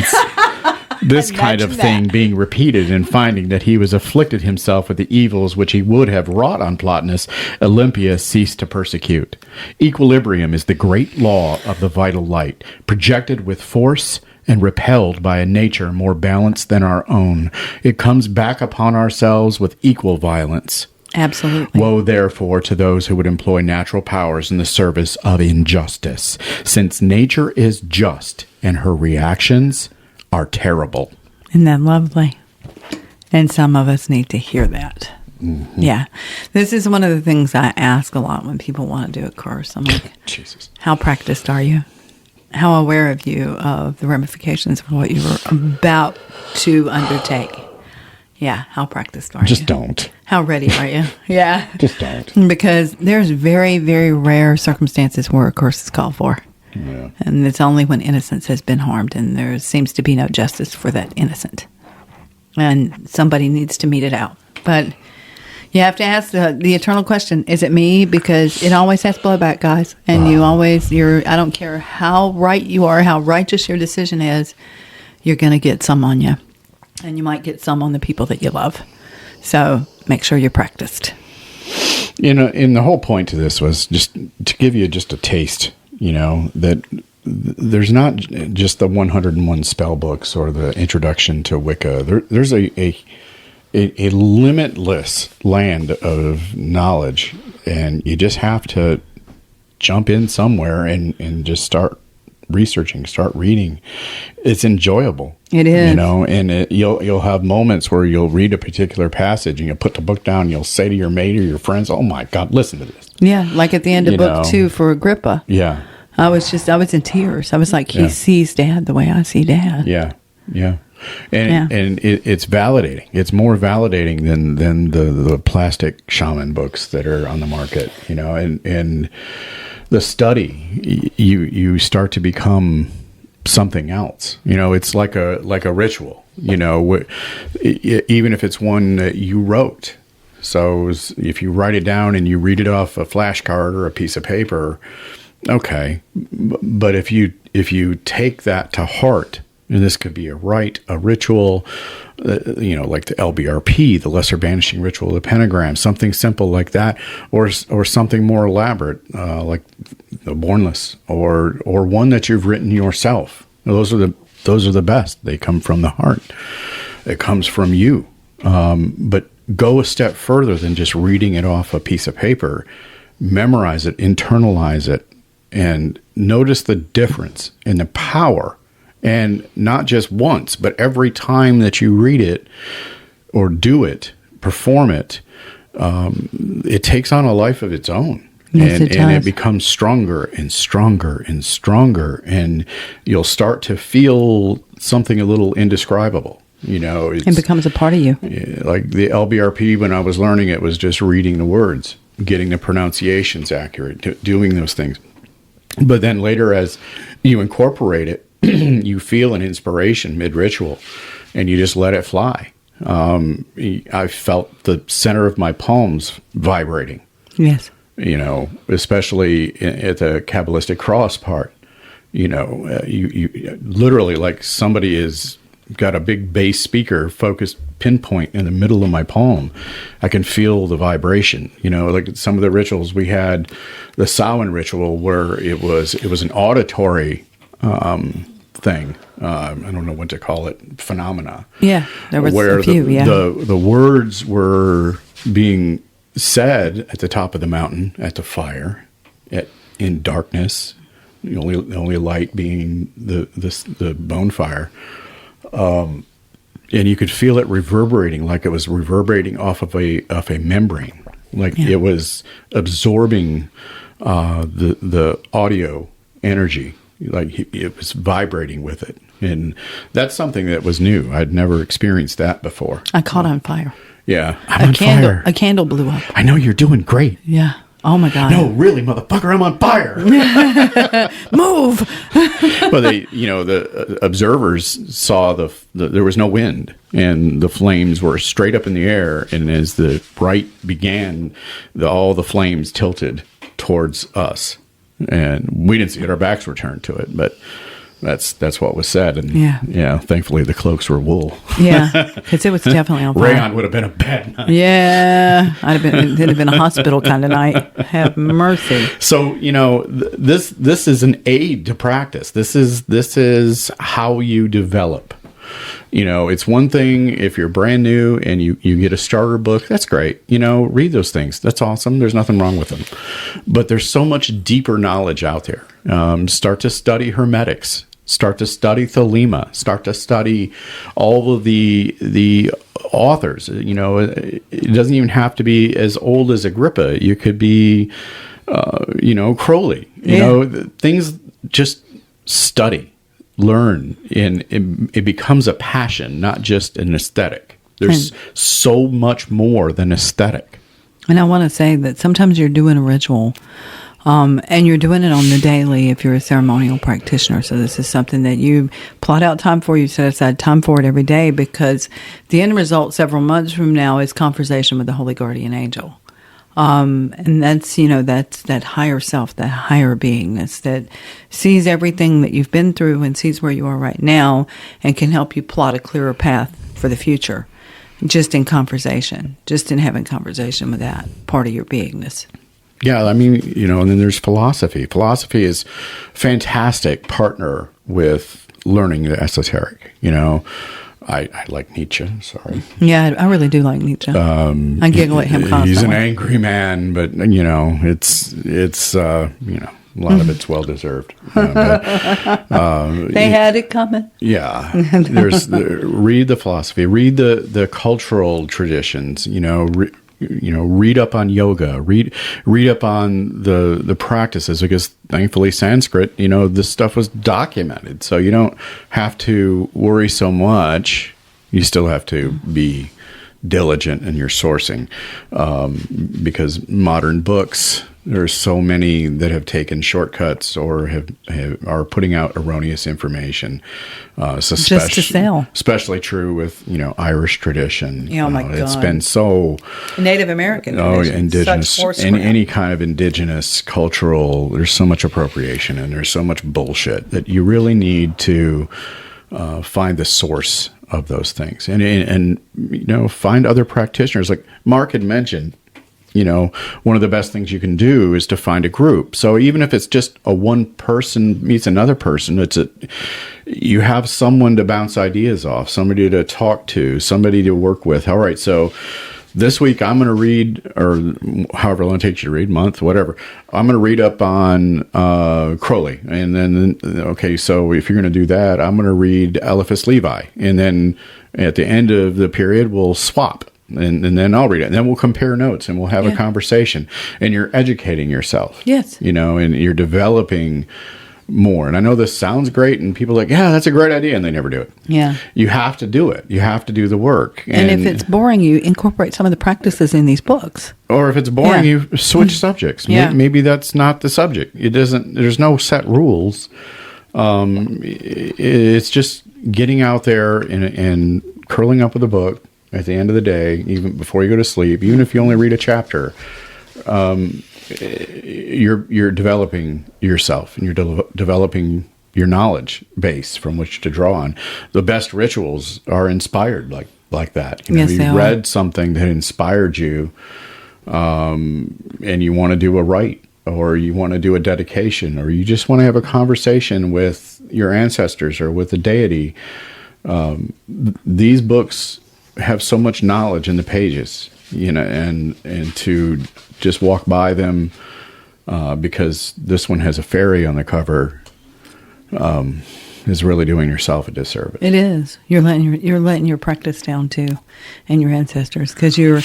This kind of thing being repeated and finding that he was afflicted himself with the evils which he would have wrought on Plotinus, Olympius ceased to persecute. Equilibrium is the great law of the vital light, projected with force and repelled by a nature more balanced than our own. It comes back upon ourselves with equal violence. Absolutely. Woe, therefore, to those who would employ natural powers in the service of injustice, since nature is just and her reactions are terrible. Isn't that lovely? And some of us need to hear that. Mm-hmm. Yeah. This is one of the things I ask a lot when people want to do a course. I'm like, Jesus. How practiced are you? How aware of you of the ramifications of what you were about to undertake? Yeah. How practiced are you? Just don't. How ready are you? Yeah. Just don't. Because there's very, very rare circumstances where a course is called for. Yeah. And it's only when innocence has been harmed, and there seems to be no justice for that innocent. And somebody needs to mete it out. But you have to ask the eternal question, is it me? Because it always has blowback, guys. And I don't care how right you are, how righteous your decision is, you're going to get some on you. And you might get some on the people that you love. So make sure you're practiced. And the whole point to this was just to give you just a taste, that there's not just the 101 spell books or the introduction to Wicca. There's a limitless land of knowledge, and you just have to jump in somewhere and just start researching, start reading. It's enjoyable. It is. And you'll have moments where you'll read a particular passage and you'll put the book down and you'll say to your mate or your friends, oh my God, listen to this. Yeah, like at the end of book 2 for Agrippa. Yeah. I was in tears. I was like, he sees Dad the way I see Dad. Yeah, yeah. And it's validating. It's more validating than the plastic shaman books that are on the market, and the study, you start to become something else. It's like a ritual, even if it's one that you wrote. So if you write it down and you read it off a flashcard or a piece of paper, okay. But if you take that to heart, and this could be a rite, a ritual, like the LBRP, the Lesser Banishing Ritual, the Pentagram, something simple like that, or something more elaborate, like the Bornless, or one that you've written yourself. Those are the best. They come from the heart. It comes from you. But go a step further than just reading it off a piece of paper. Memorize it, internalize it, and notice the difference in the power. And not just once, but every time that you read it or do it, perform it, it takes on a life of its own. Yes, and it becomes stronger and stronger and stronger. And you'll start to feel something a little indescribable. It becomes a part of you. Like the LBRP, when I was learning it, was just reading the words, getting the pronunciations accurate, doing those things. But then later, as you incorporate it, you feel an inspiration mid-ritual, and you just let it fly. I felt the center of my palms vibrating. Yes. especially at the Kabbalistic cross part. You literally, like, somebody is got a big bass speaker focused pinpoint in the middle of my palm. I can feel the vibration. Like some of the rituals we had, the Samhain ritual, where it was an auditory thing. I don't know what to call it, phenomena. Yeah, there was where a few. the words were being said at the top of the mountain, at the fire, in darkness. The only light being the bonfire. And you could feel it reverberating, like it was reverberating off of a membrane, like it was absorbing the audio energy, like it was vibrating with it. And that's something that was new. I'd never experienced that before. I caught on fire. Yeah, I'm on fire. A candle blew up. I know, you're doing great. Yeah. Oh my God. No, really, motherfucker, I'm on fire. Move. But the observers saw there was no wind, and the flames were straight up in the air. And as the rite began, all the flames tilted towards us, and we didn't see it. Our backs were turned to it, but that's what was said. And thankfully the cloaks were wool. Yeah, because it was definitely on fire. Rayon would have been a bad night. Yeah, it'd have been a hospital kind of night. Have mercy. So this is an aid to practice. This is how you develop. It's one thing if you're brand new and you get a starter book. That's great. Read those things. That's awesome. There's nothing wrong with them. But there's so much deeper knowledge out there. Start to study Hermetics. Start to study Thelema. Start to study all of the authors. It doesn't even have to be as old as Agrippa. You could be, Crowley. Things. Just study, learn, and it becomes a passion, not just an aesthetic. There's so much more than aesthetic. And I want to say that sometimes you're doing a ritual. And you're doing it on the daily if you're a ceremonial practitioner. So this is something that you plot out time for. You set aside time for it every day, because the end result several months from now is conversation with the Holy Guardian Angel. And that's that higher self, that higher beingness that sees everything that you've been through and sees where you are right now and can help you plot a clearer path for the future. Just in conversation, just in having conversation with that part of your beingness. Yeah, and then there's philosophy. Philosophy is a fantastic partner with learning the esoteric. I like Nietzsche, sorry. Yeah, I really do like Nietzsche. I giggle at him constantly. He's an angry man, but, it's a lot of it's well-deserved. They had it coming. Yeah. Read the philosophy, read the cultural traditions, read up on yoga, read up on the practices, because thankfully Sanskrit, this stuff was documented. So you don't have to worry so much. You still have to be diligent in your sourcing, because modern books, there's so many that have taken shortcuts or are putting out erroneous information. Just to sell. Especially true with Irish tradition. Oh my God! It's been so Native American. Tradition. Indigenous, any kind of indigenous cultural. There's so much appropriation and there's so much bullshit that you really need to find the source of those things and find other practitioners. Like Mark had mentioned. One of the best things you can do is to find a group. So even if it's just a one person meets another person, you have someone to bounce ideas off, somebody to talk to, somebody to work with. All right, so this week I'm going to read, or however long it takes you to read, month, whatever. I'm going to read up on Crowley. And then, okay, so if you're going to do that, I'm going to read Eliphas Levi. And then at the end of the period, we'll swap. And then I'll read it. And then we'll compare notes and we'll have a conversation. And you're educating yourself. Yes. And you're developing more. And I know this sounds great. And people are like, yeah, that's a great idea. And they never do it. Yeah. You have to do it. You have to do the work. And if it's boring, you incorporate some of the practices in these books. Or if it's boring, you switch subjects. Yeah. Maybe that's not the subject. There's no set rules. It's just getting out there and curling up with a book. At the end of the day, even before you go to sleep, even if you only read a chapter, you're developing yourself, and you're developing your knowledge base from which to draw on. The best rituals are inspired like that. Yes, you they are. read something that inspired you, and you want to do a rite, or you want to do a dedication, or you just want to have a conversation with your ancestors or with the deity. These books have so much knowledge in the pages, and to just walk by them because this one has a fairy on the cover is really doing yourself a disservice. It is. You're letting your practice down too, and your ancestors, because you're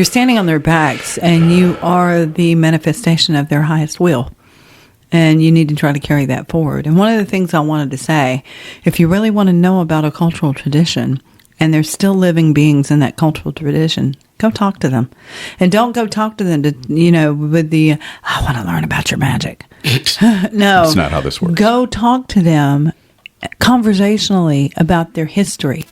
standing on their backs, and you are the manifestation of their highest will. And you need to try to carry that forward. And one of the things I wanted to say, if you really want to know about a cultural tradition, and there's still living beings in that cultural tradition, go talk to them. And don't go talk to them with the, I want to learn about your magic. No. That's not how this works. Go talk to them conversationally about their history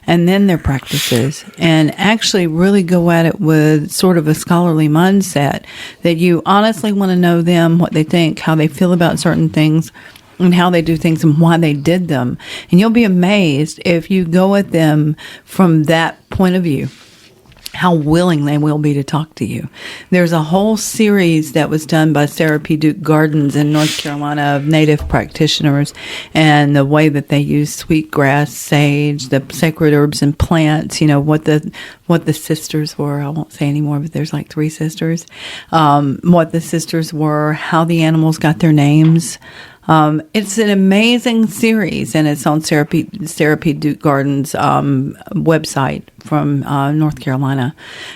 and then their practices, and actually really go at it with sort of a scholarly mindset that you honestly want to know them, what they think, how they feel about certain things, and how they do things and why they did them. And you'll be amazed if you go at them from that point of view, how willing they will be to talk to you. There's a whole series that was done by Sarah P. Duke Gardens in North Carolina of native practitioners, and the way that they use sweetgrass, sage, the sacred herbs and plants, what the sisters were. I won't say anymore, but there's like 3 sisters. What the sisters were, how the animals got their names. It's an amazing series, and it's on Sarah P. Duke Gardens' website from North Carolina.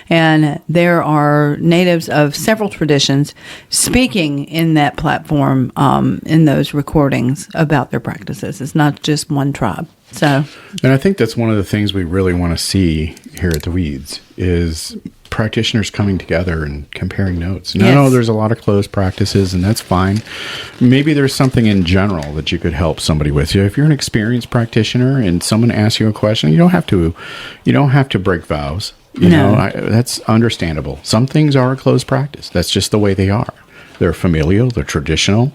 And there are natives of several traditions speaking in that platform, in those recordings, about their practices. It's not just one tribe. So, and I think that's one of the things we really want to see here at the Weeds is practitioners coming together and comparing notes. No, Yes. there's a lot of closed practices, and that's fine. Maybe there's something in general that you could help somebody with. If you're an experienced practitioner and someone asks you a question, you don't have to break vows. That's understandable. Some things are a closed practice. That's just the way they are. They're familial, they're traditional,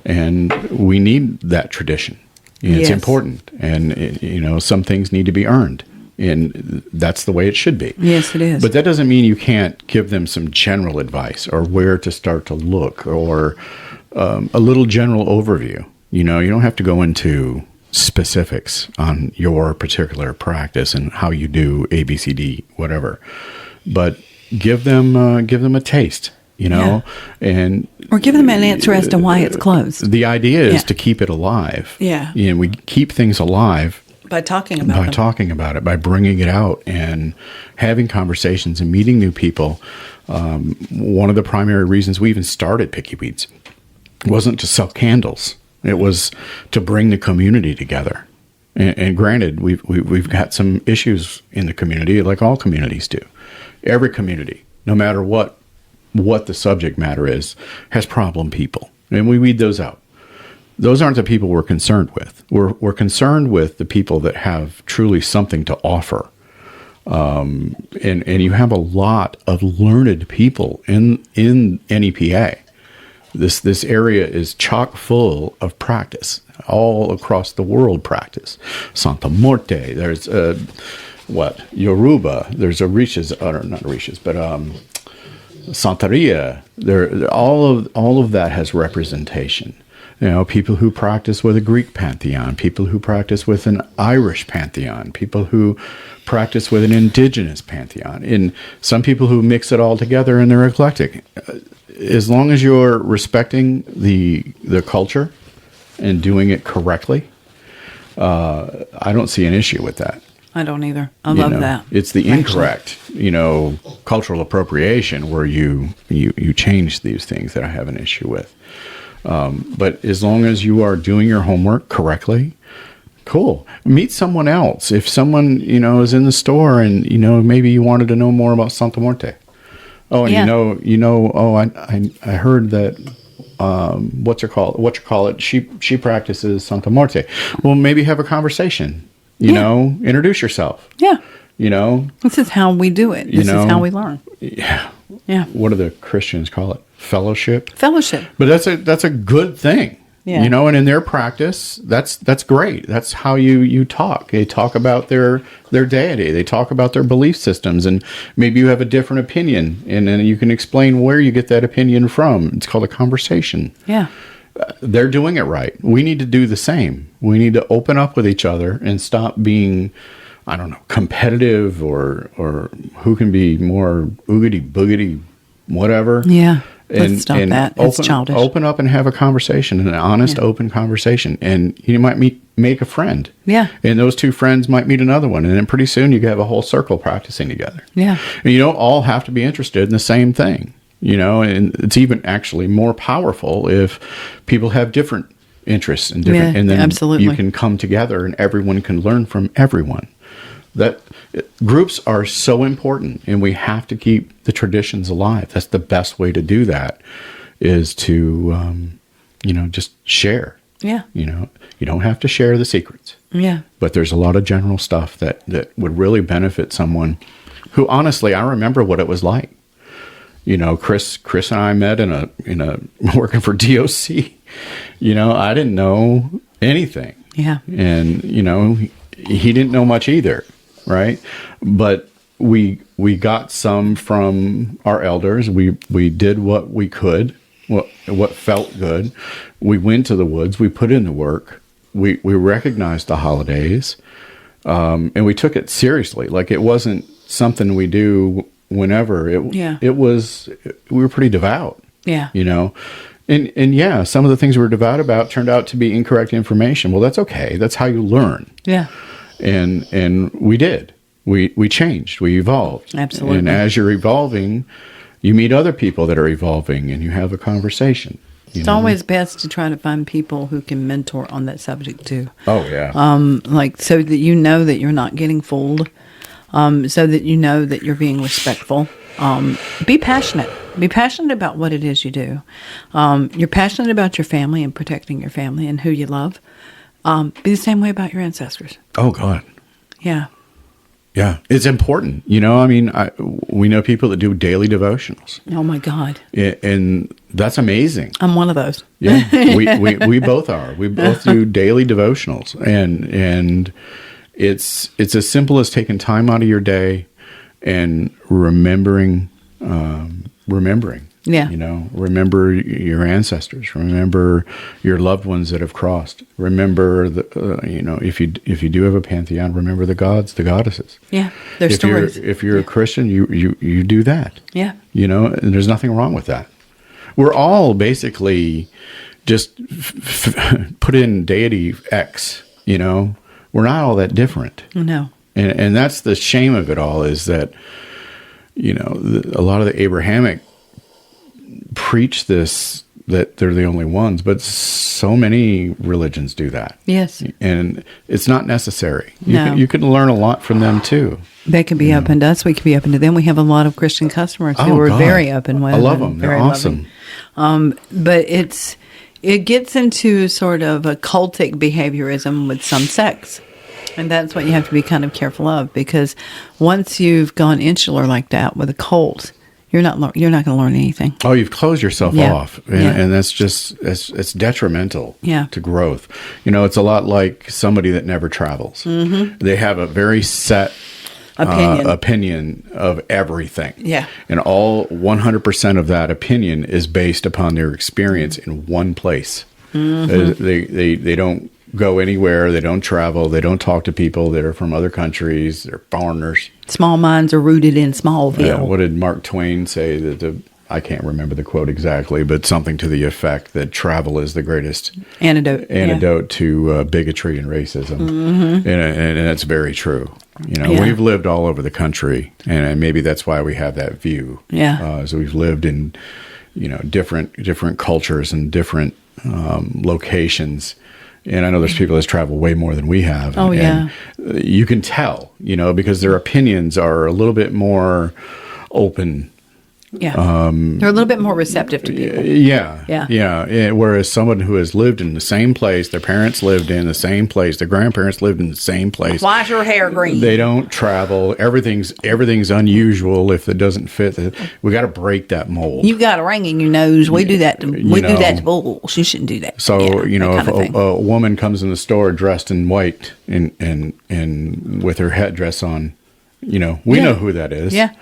and we need that tradition. It's important, and some things need to be earned, and that's the way it should be. Yes, it is. But that doesn't mean you can't give them some general advice or where to start to look, or a little general overview. You don't have to go into specifics on your particular practice and how you do A, B, C, D, whatever, but give them a taste. Or give them an answer as to why it's closed. The idea is to keep it alive. Yeah. We keep things alive By talking about it, by bringing it out and having conversations and meeting new people. One of the primary reasons we even started Pickeyweedz wasn't to sell candles. It was to bring the community together. And granted, we've got some issues in the community, like all communities do. Every community, no matter what the subject matter is, has problem people, and we weed those out. Those aren't the people we're concerned with. We're concerned with the people that have truly something to offer, and you have a lot of learned people in NEPA. This area is chock full of practice, all across the world. Practice Santa Morte. There's Yoruba. There's Orishas, or not Orishas, but Santeria. All of that has representation. People who practice with a Greek pantheon, people who practice with an Irish pantheon, people who practice with an indigenous pantheon, and some people who mix it all together and they're eclectic. As long as you're respecting the culture and doing it correctly, I don't see an issue with that. I don't either. I love that. It's the incorrect, cultural appropriation where you change these things that I have an issue with. But as long as you are doing your homework correctly, cool. Meet someone else. If someone, is in the store and, maybe you wanted to know more about Santa Morte. Oh, and I heard that, she practices Santa Morte. Well, maybe have a conversation, introduce yourself. Yeah. This is how we do it. This is how we learn. Yeah. Yeah. what do the Christians call it? Fellowship. Fellowship. But that's a good thing. Yeah. You know, and in their practice, that's great. That's how you talk. They talk about their deity. They talk about their belief systems, and maybe you have a different opinion, and then you can explain where you get that opinion from. It's called a conversation. Yeah. They're doing it right. We need to do the same. We need to open up with each other and stop being, I don't know, competitive or who can be more oogity boogity, whatever. Yeah. Let's stop that. It's childish. Open up and have a conversation, an honest, open conversation. And you might make a friend. Yeah. And those two friends might meet another one. And then pretty soon you have a whole circle practicing together. Yeah. And you don't all have to be interested in the same thing. You know, and it's even actually more powerful if people have different interests and different, and then absolutely. you can come together and everyone can learn from everyone. That groups are so important, and we have to keep the traditions alive. That's the best way to do that, is to, just share. Yeah. You know, you don't have to share the secrets. Yeah. But there's a lot of general stuff that would really benefit someone who, honestly, I remember what it was like. You know, Chris and I met in a working for DOC. You know, I didn't know anything. Yeah. And, you know, he didn't know much either, right? But we got some from our elders. We did what we could, what felt good. We went to the woods. We put in the work. We recognized the holidays, and we took it seriously. Like, it wasn't something we do whenever. It was, we were pretty devout. Yeah. You know, and yeah, some of the things we were devout about turned out to be incorrect information. Well, that's okay. That's how you learn. Yeah. And we did. We changed. We evolved. Absolutely. And as you're evolving, you meet other people that are evolving, and you have a conversation. It's always best to try to find people who can mentor on that subject too. Oh yeah. Like, so that you know that you're not getting fooled. So that you know that you're being respectful. Be passionate. Be passionate about what it is you do. You're passionate about your family and protecting your family and who you love. Be the same way about your ancestors. Oh God. Yeah. Yeah, it's important. You know, I mean, we know people that do daily devotionals. Oh my God. And that's amazing. I'm one of those. Yeah, we both are. We both do daily devotionals, and it's as simple as taking time out of your day and remembering. Yeah. You know, remember your ancestors. Remember your loved ones that have crossed. Remember if you do have a pantheon, remember the gods, the goddesses. Yeah, their stories. If you're a Christian, you do that. Yeah. You know, and there's nothing wrong with that. We're all basically just put in deity X. You know, we're not all that different. No. And that's the shame of it all, is that, you know, a lot of the Abrahamic preach this, that they're the only ones, but so many religions do that. Yes. And it's not necessary. No. You can learn a lot from them too. They can be open to us. We can be open to them. We have a lot of Christian customers who are very open with. I love them. They're awesome. But it gets into sort of a cultic behaviorism with some sects. And that's what you have to be kind of careful of, because once you've gone insular like that with a cult, you're not going to learn anything. Oh, you've closed yourself off, and, Yeah. and that's just it's detrimental Yeah. to growth. You know, it's a lot like somebody that never travels. Mm-hmm. They have a very set opinion of everything. Yeah. And all 100% of that opinion is based upon their experience in one place. Mm-hmm. They don't go anywhere. They don't travel. They don't talk to people that are from other countries. They're foreigners. Small minds are rooted in Smallville. What did Mark Twain say? I can't remember the quote exactly, but something to the effect that travel is the greatest antidote to bigotry and racism. Mm-hmm. And that's very true. You know, we've lived all over the country, and maybe that's why we have that view. Yeah. So we've lived in, you know, different cultures and different locations. And I know there's people that travel way more than we have. Oh, yeah. And you can tell, you know, because their opinions are a little bit more open Yeah. They're a little bit more receptive to people. Yeah. Whereas someone who has lived in the same place, their parents lived in the same place, their grandparents lived in the same place. Why's your hair green? They don't travel. Everything's unusual if it doesn't fit. We got to break that mold. You've got a ring in your nose. We do that. Do that to bulls. You shouldn't do that. So if a woman comes in the store dressed in white and with her headdress on, we know who that is. Yeah.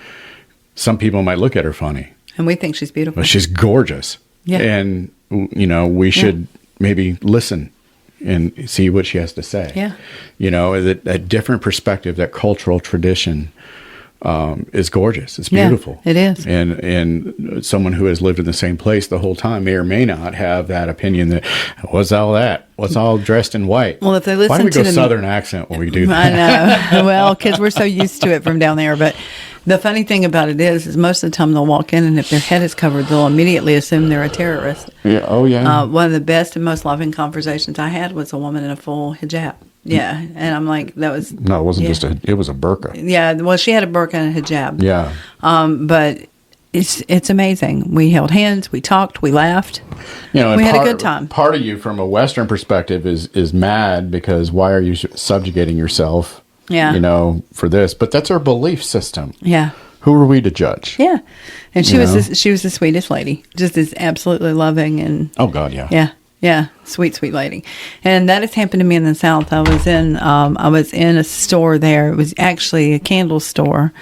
Some people might look at her funny. And we think she's beautiful. But she's gorgeous. Yeah. And, we should maybe listen and see what she has to say. Yeah. That different perspective, that cultural tradition is gorgeous. It's beautiful. Yeah, it is. And someone who has lived in the same place the whole time may or may not have that opinion that, what's all that? What's all dressed in white? Well, if they listen Why do we to go Southern accent when we do that? I know. Well, because we're so used to it from down there. But the funny thing about it is most of the time they'll walk in, and if their head is covered, they'll immediately assume they're a terrorist. Yeah. Oh, yeah. One of the best and most loving conversations I had was a woman in a full hijab. Yeah, and I'm like, that was... No, it wasn't it was a burqa. Yeah, well, she had a burqa and a hijab. Yeah. But it's amazing. We held hands, we talked, we laughed. We had a good time. Part of you, from a Western perspective, is mad because why are you subjugating yourself, for this? But that's our belief system. Yeah. Who are we to judge? Yeah. And she was the sweetest lady. Just as absolutely loving and... Oh, God, yeah. Yeah. Yeah, sweet lady. And that has happened to me in the South. I was in a store there. It was actually a candle store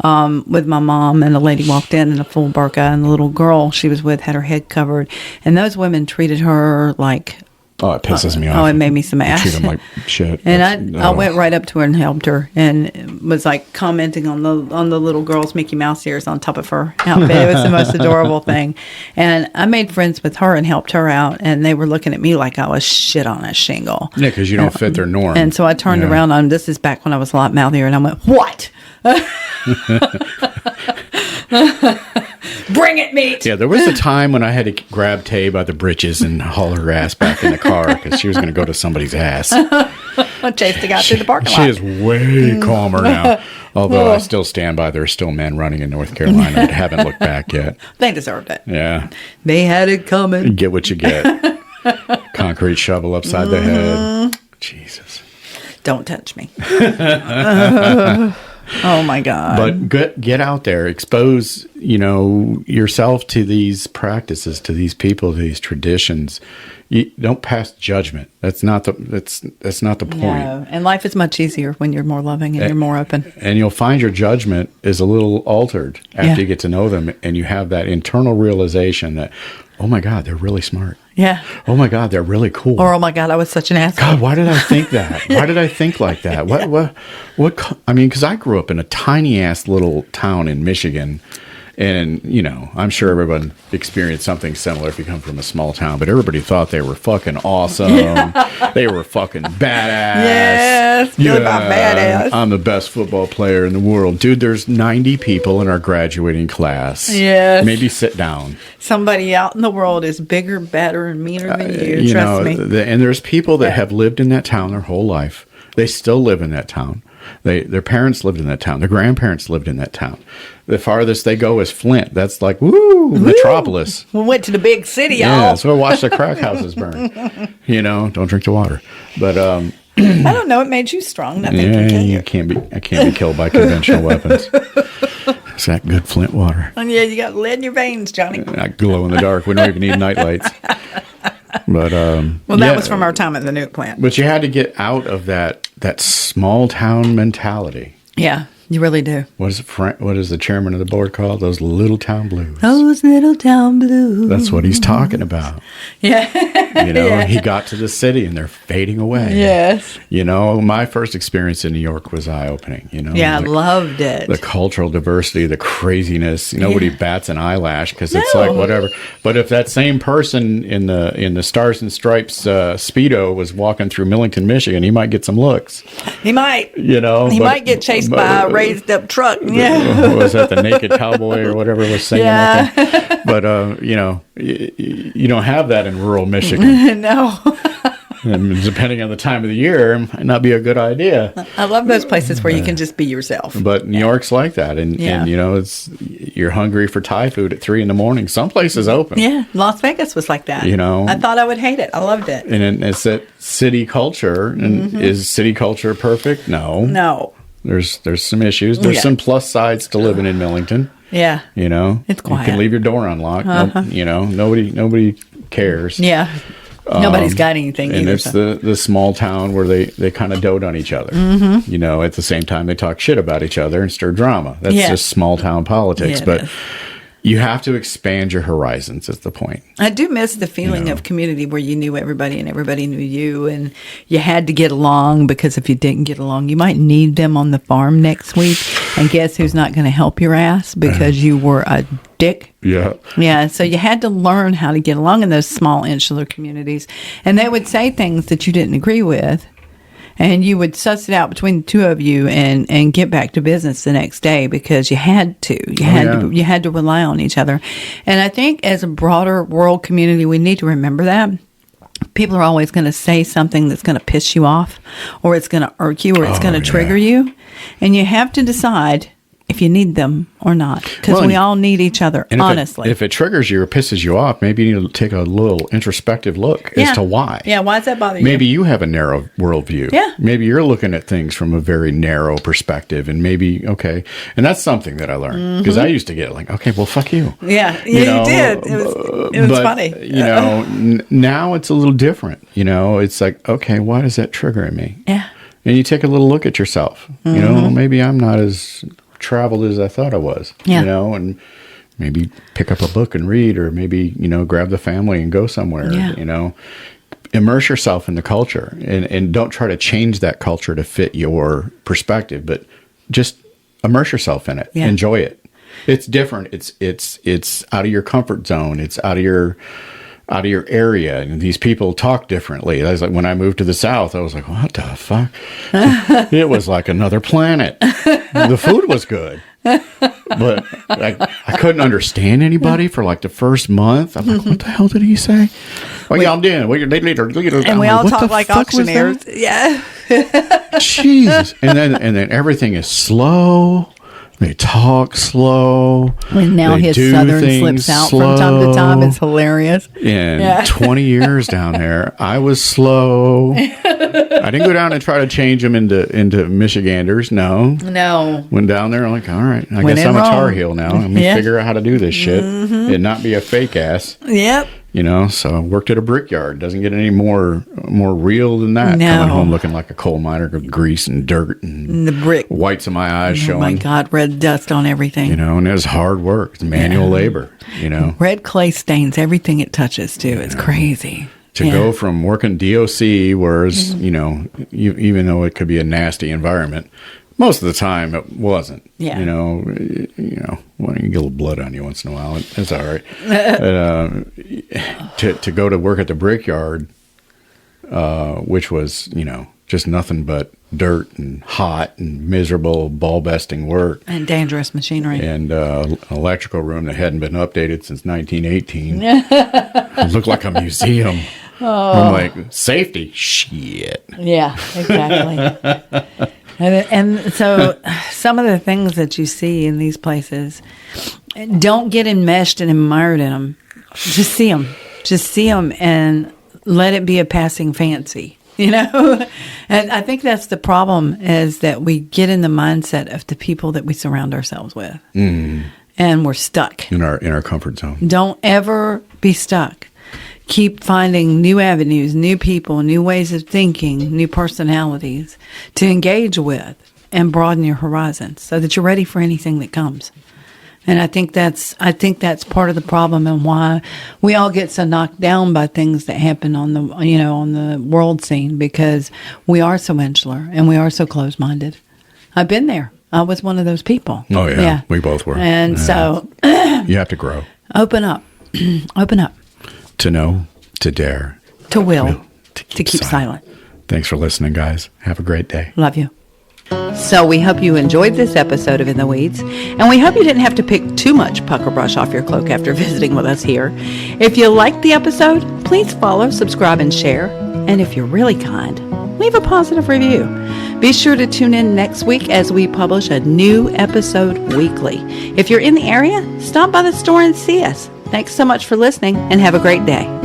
with my mom, and a lady walked in a full burqa, and the little girl she was with had her head covered. And those women treated her like... Oh, it pisses me off. Oh, it made me so mad. Treat them like shit. And I went right up to her and helped her, and was like commenting on the little girl's Mickey Mouse ears on top of her outfit. It was the most adorable thing. And I made friends with her and helped her out, and they were looking at me like I was shit on a shingle. Yeah, because you don't fit their norm. And so I turned around on, this is back when I was a lot mouthier, and I went, "What? Bring it, meat!" Yeah, there was a time when I had to grab Tay by the britches and haul her ass back in the car because she was going to go to somebody's ass. I chased the guy through the parking lot. She is way calmer now. Although I still stand by, there are still men running in North Carolina that haven't looked back yet. They deserved it. Yeah. They had it coming. Get what you get. Concrete shovel upside the head. Jesus. Don't touch me. Oh my God. But get out there, expose, yourself to these practices, to these people, to these traditions. You don't pass judgment. That's not the point. No. And life is much easier when you're more loving and you're more open. And you'll find your judgment is a little altered after you get to know them, and you have that internal realization that, oh my God, they're really smart. Yeah. Oh my God, they're really cool. Or, oh my God, I was such an asshole. God, why did I think that? Why did I think like that? What? I mean, because I grew up in a tiny ass little town in Michigan, and I'm sure everyone experienced something similar if you come from a small town. But everybody thought they were fucking awesome. They were fucking badass. Yes, good about badass. I'm the best football player in the world, dude. There's 90 people in our graduating class. Yes. Maybe sit down. Somebody out in the world is bigger, better, and meaner than you. Trust me. And there's people that have lived in that town their whole life. They still live in that town. Their parents lived in that town. Their grandparents lived in that town. The farthest they go is Flint. That's like, woo, metropolis. We went to the big city, y'all. Yeah, so I watched the crack houses burn. Don't drink the water. But I don't know. It made you strong. Nothing can kill you. I can't be killed by conventional weapons. It's that good Flint water. And yeah, you got lead in your veins, Johnny. I glow in the dark. We don't even need night lights. But that was from our time at the nuke plant. But you had to get out of that small town mentality. Yeah, you really do. What is the chairman of the board called? Those little town blues. Those little town blues. That's what he's talking about. Yeah. He got to the city and they're fading away. Yes. My first experience in New York was eye-opening. Yeah, I loved it. The cultural diversity, the craziness. Nobody bats an eyelash because it's like whatever. But if that same person in the Stars and Stripes Speedo was walking through Millington, Michigan, he might get some looks. He might. He might get chased by a raised up truck. Yeah. Was that the Naked Cowboy or whatever was singing? Yeah. But you don't have that in rural Michigan. No. And depending on the time of the year, it might not be a good idea. I love those places where you can just be yourself. But New York's like that. And you know, you're hungry for Thai food at 3 a.m. Some places open. Yeah, Las Vegas was like that. You know. I thought I would hate it. I loved it. And it's that city culture. And is city culture perfect? No. No. There's some issues. There's some plus sides to living in Millington. Yeah. You know. It's quiet. You can leave your door unlocked. You know, nobody cares. Yeah. Nobody's got anything and either. it's the small town where they kind of dote on each other. You know, at the same time they talk shit about each other and stir drama. That's just small town politics. Yeah, but you have to expand your horizons is the point. I do miss the feeling of community where you knew everybody and everybody knew you, and you had to get along, because if you didn't get along, you might need them on the farm next week. And guess who's not going to help your ass because you were a dick? Yeah. Yeah. So you had to learn how to get along in those small insular communities. And they would say things that you didn't agree with, and you would suss it out between the two of you and get back to business the next day, because you had to. You had to rely on each other. And I think as a broader world community, we need to remember that. People are always going to say something that's going to piss you off, or it's going to irk you, or it's going to trigger you. And you have to decide if you need them or not, because we all need each other, and honestly. If it triggers you or pisses you off, maybe you need to take a little introspective look as to why. Yeah, why does that bother you? Maybe you have a narrow worldview. Yeah. Maybe you're looking at things from a very narrow perspective, and maybe, and that's something that I learned, because I used to get like, okay, well, fuck you. Yeah, you did. It was funny. You know, now it's a little different. You know, it's like, okay, why is that triggering me? Yeah. And you take a little look at yourself. You know, maybe I'm not as traveled as I thought I was. Yeah. You know, and maybe pick up a book and read, or maybe, grab the family and go somewhere. Yeah. You know, immerse yourself in the culture, and don't try to change that culture to fit your perspective, but just immerse yourself in it. Yeah. Enjoy it. It's different. It's out of your comfort zone. It's out of your area, and these people talk differently. I was like, when I moved to the South, I was like, what the fuck? It was like another planet. The food was good, but I couldn't understand anybody for like the first month. I'm like, what the hell did he say? What y'all doing? And we all talk like auctioneers. Yeah. Jesus. And then everything is slow. They talk slow. When now they his do southern things slips out slow. from time to time. It's hilarious. In 20 years down there, I was slow. I didn't go down and try to change them into Michiganders. No. Went down there, I'm like, all right, I guess I'm a Tar Heel now. I'm going to figure out how to do this shit and not be a fake ass. Yep. So I worked at a brickyard. Doesn't get any more real than that. No. Coming home looking like a coal miner with grease and dirt and the brick. Whites in my eyes showing. Oh my God, red dust on everything. And it was hard work. It's manual labor, Red clay stains everything it touches too. It's crazy. To go from working DOC, whereas, even though it could be a nasty environment, most of the time it wasn't. Yeah. Well, you get a little blood on you once in a while. It's all right. To go to work at the brickyard, which was, just nothing but dirt and hot and miserable, ball-besting work. And dangerous machinery. And an electrical room that hadn't been updated since 1918. It looked like a museum. I'm like, safety? Shit. Yeah, exactly. And so some of the things that you see in these places, don't get enmeshed and admired in them. Just see them. Just see them and let it be a passing fancy. And I think that's the problem, is that we get in the mindset of the people that we surround ourselves with. And we're stuck. In our comfort zone. Don't ever be stuck. Keep finding new avenues, new people, new ways of thinking, new personalities to engage with, and broaden your horizons so that you're ready for anything that comes. And I think that's part of the problem, and why we all get so knocked down by things that happen on the world scene, because we are so insular and we are so closed-minded. I've been there. I was one of those people. Oh yeah. We both were. And so you have to grow. Open up. Open up. To know, to dare. To will. To keep silent. Thanks for listening, guys. Have a great day. Love you. So we hope you enjoyed this episode of In the Weeds, and we hope you didn't have to pick too much pucker brush off your cloak after visiting with us here. If you liked the episode, Please follow, subscribe, and share. And if you're really kind, leave a positive review. Be sure to tune in next week as we publish a new episode weekly. If you're in the area, stop by the store and see us. Thanks so much for listening, and have a great day.